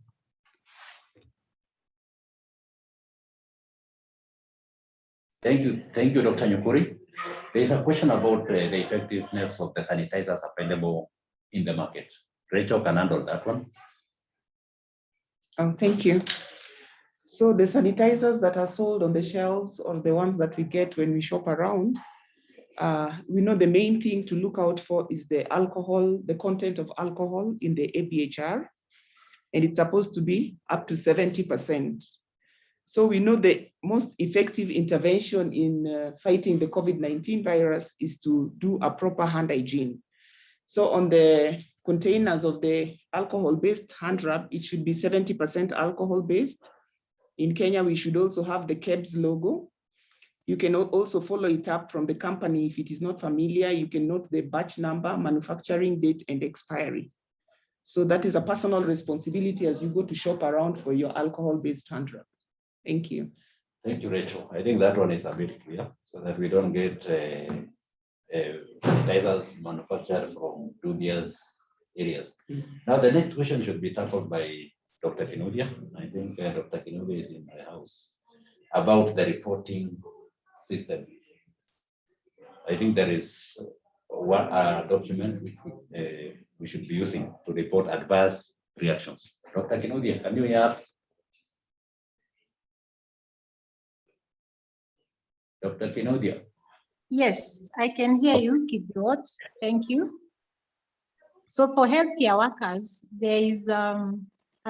Speaker 1: Thank you, Dr. Nyukuri. There is a question about the effectiveness of the sanitizers available in the market. Rachel can handle that one.
Speaker 3: Thank you. So the sanitizers that are sold on the shelves, or the ones that we get when we shop around, we know the main thing to look out for is the alcohol, the content of alcohol in the ABHR, and it's supposed to be up to 70%. So we know the most effective intervention in fighting the COVID-19 virus is to do a proper hand hygiene. So on the containers of the alcohol-based hand rub, it should be 70% alcohol-based. In Kenya, we should also have the KEBS logo. You can also follow it up from the company. If it is not familiar, you can note the batch number, manufacturing date, and expiry. So that is a personal responsibility as you go to shop around for your alcohol-based hand rub. Thank you.
Speaker 1: Thank you, Rachel. I think that one is a bit clear, so that we don't get sanitizers manufactured from dubious areas. Now, the next question should be tackled by Dr. Kinuthia. I think Dr. Kinuthia is in my house, about the reporting system. I think there is one document which we should be using to report adverse reactions. Dr. Kinuthia, can you hear us? Dr. Kinuthia.
Speaker 5: Yes, I can hear you, Kibiwot. Thank you. So for healthcare workers, there is a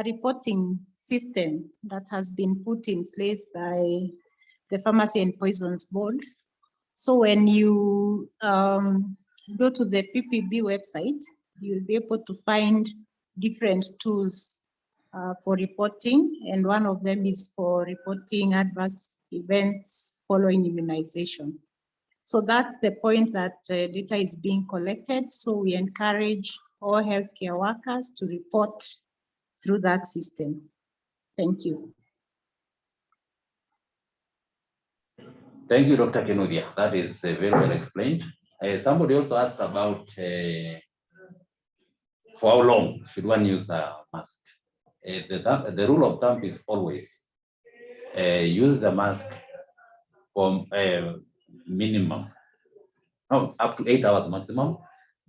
Speaker 5: reporting system that has been put in place by the Pharmacy and Poisons Board. So when you go to the PPB website, you'll be able to find different tools for reporting, and one of them is for reporting adverse events following immunization. So that's the point that data is being collected. So we encourage all healthcare workers to report through that system. Thank you.
Speaker 1: Thank you, Dr. Kinuthia. That is very well explained. Somebody also asked about for how long should one use a mask. The rule of thumb is always use the mask for minimum, up to 8 hours maximum.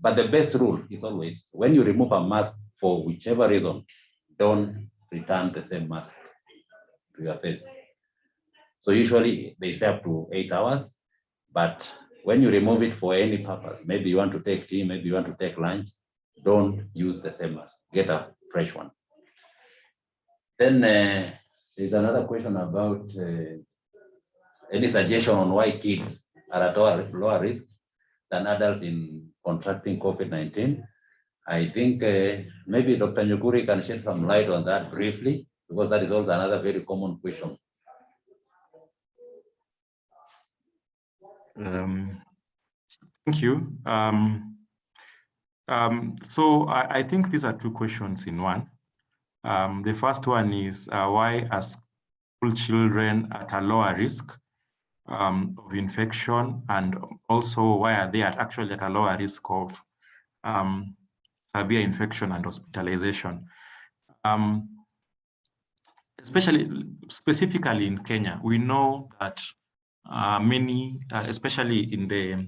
Speaker 1: But the best rule is always, when you remove a mask for whichever reason, don't return the same mask to your face. So usually they say up to 8 hours, but when you remove it for any purpose, maybe you want to take tea, maybe you want to take lunch, don't use the same mask, get a fresh one. Then there's another question about any suggestion on why kids are at lower risk than adults in contracting COVID-19. I think maybe Dr. Nyukuri can shed some light on that briefly, because that is also another very common question.
Speaker 4: Thank you. So I think these are two questions in one. The first one is why are school children at a lower risk of infection, and also why are they actually at a lower risk of severe infection and hospitalization? specifically in Kenya, we know that many, especially in the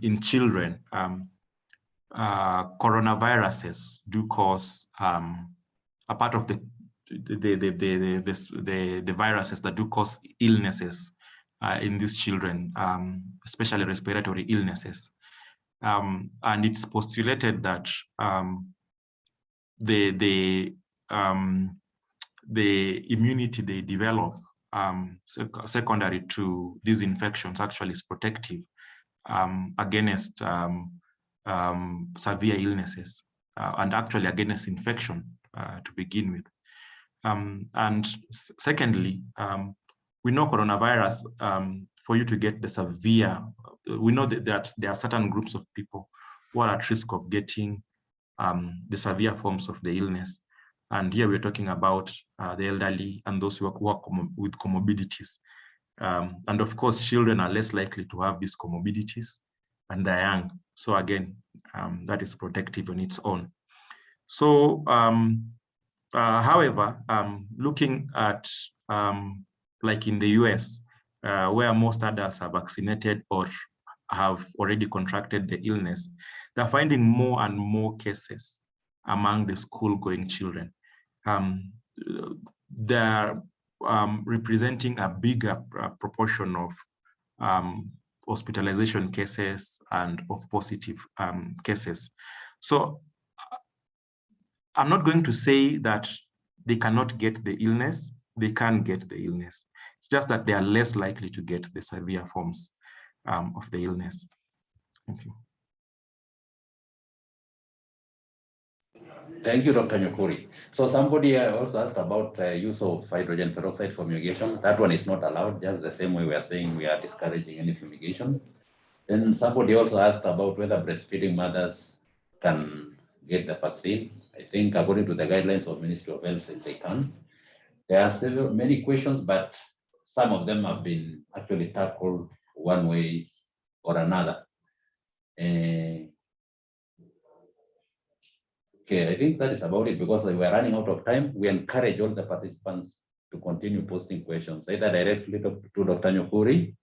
Speaker 4: in children, coronaviruses do cause a part of the viruses that do cause illnesses in these children, especially respiratory illnesses. And it's postulated that the immunity they develop secondary to these infections actually is protective against severe illnesses and actually against infection to begin with. And secondly, we know coronavirus, for you to get the severe, we know that there are certain groups of people who are at risk of getting the severe forms of the illness. And here we're talking about the elderly and those who are with comorbidities. And of course, children are less likely to have these comorbidities and they're young. So again, that is protective on its own. So, however, looking at like in the US, where most adults are vaccinated or have already contracted the illness, they're finding more and more cases among the school-going children. They're representing a bigger proportion of hospitalization cases and of positive cases. So I'm not going to say that they cannot get the illness. They can get the illness. It's just that they are less likely to get the severe forms of the illness. Thank you.
Speaker 1: Thank you, Dr. Nyukuri. So somebody also asked about use of hydrogen peroxide fumigation. That one is not allowed, just the same way we are saying we are discouraging any fumigation. Then somebody also asked about whether breastfeeding mothers can get the vaccine. I think according to the guidelines of Ministry of Health, they can. There are many questions, but some of them have been actually tackled one way or another. Okay, I think that is about it because we are running out of time. We encourage all the participants to continue posting questions, either directly to Dr. Nyukuri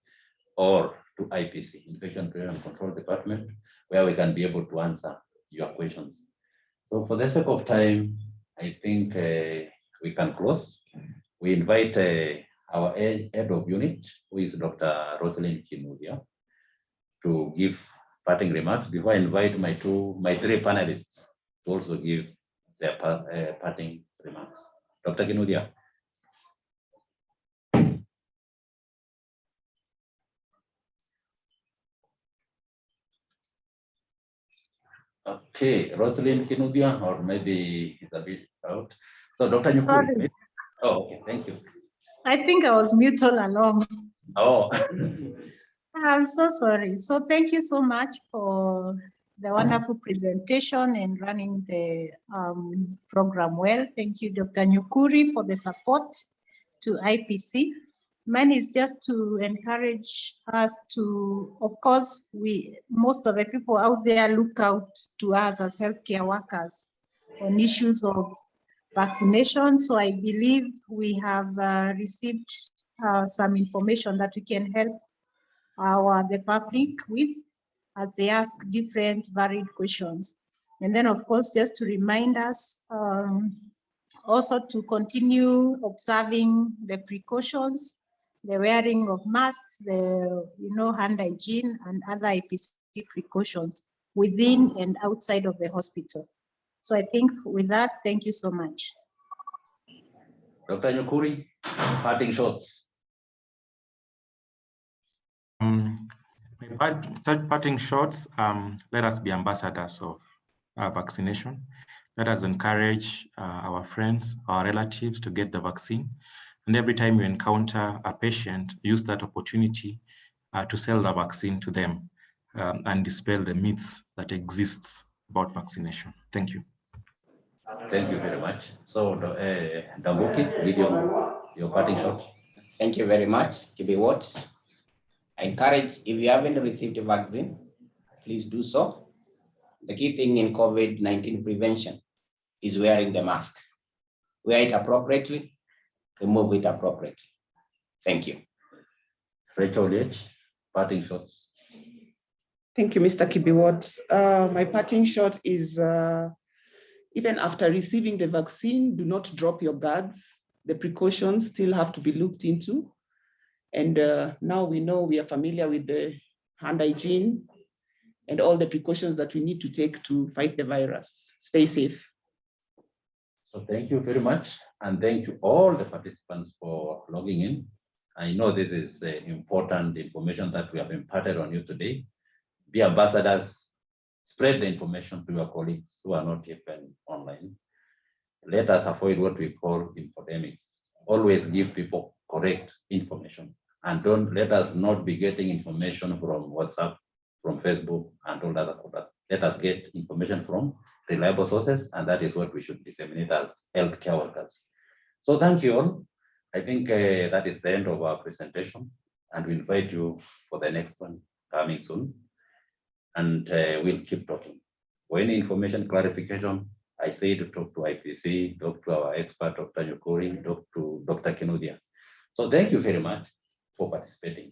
Speaker 1: or to IPC, Infection Prevention and Control Department, where we can be able to answer your questions. So for the sake of time, I think we can close. We invite our head of unit, who is Dr. Rosalind Kinuthia, to give parting remarks before I invite my three panelists to also give their parting remarks. Dr. Kinuthia. Okay, Rosalind Kinuthia, or maybe it's a bit out. So Dr. Nyukuri. Oh, okay, thank you.
Speaker 5: I think I was mute all along.
Speaker 1: Oh.
Speaker 5: I'm so sorry. So thank you so much for the wonderful presentation and running the program well. Thank you, Dr. Nyukuri, for the support to IPC. Mine is just to encourage us to, of course, most of the people out there look out to us as healthcare workers on issues of vaccination. So I believe we have received some information that we can help the public with as they ask different varied questions. And then of course, just to remind us also to continue observing the precautions, the wearing of masks, the hand hygiene and other IPC precautions within and outside of the hospital. So I think with that, thank you so much.
Speaker 1: Dr. Nyukuri, parting shots.
Speaker 4: Parting shots, let us be ambassadors of vaccination. Let us encourage our friends, our relatives to get the vaccine. And every time you encounter a patient, use that opportunity to sell the vaccine to them and dispel the myths that exist about vaccination. Thank you.
Speaker 1: Thank you very much. So, Dambuki, with your parting shot.
Speaker 2: Thank you very much, KNH-UoN. I encourage, if you haven't received a vaccine, please do so. the key thing in COVID-19 prevention is wearing the mask. Wear it appropriately, remove it appropriately. Thank you.
Speaker 1: Rachel H, parting shots.
Speaker 3: Thank you, Mr. Kibiwot. My parting shot is even after receiving the vaccine, do not drop your guards. The precautions still have to be looked into. And now we know, we are familiar with the hand hygiene and all the precautions that we need to take to fight the virus. Stay safe.
Speaker 1: So thank you very much. And thank you all the participants for logging in. I know this is important information that we have imparted on you today. Be ambassadors, spread the information to your colleagues who are not even online. Let us avoid what we call infodemics. Always give people correct information, and don't let us not be getting information from WhatsApp, from Facebook, and all other products. Let us get information from reliable sources, and that is what we should disseminate as healthcare workers. So thank you all. I think that is the end of our presentation, and we invite you for the next one coming soon. And we'll keep talking. For any information clarification, I say to talk to IPC, talk to our expert, Dr. Nyukuri, talk to Dr. Kinudia. So thank you very much for participating.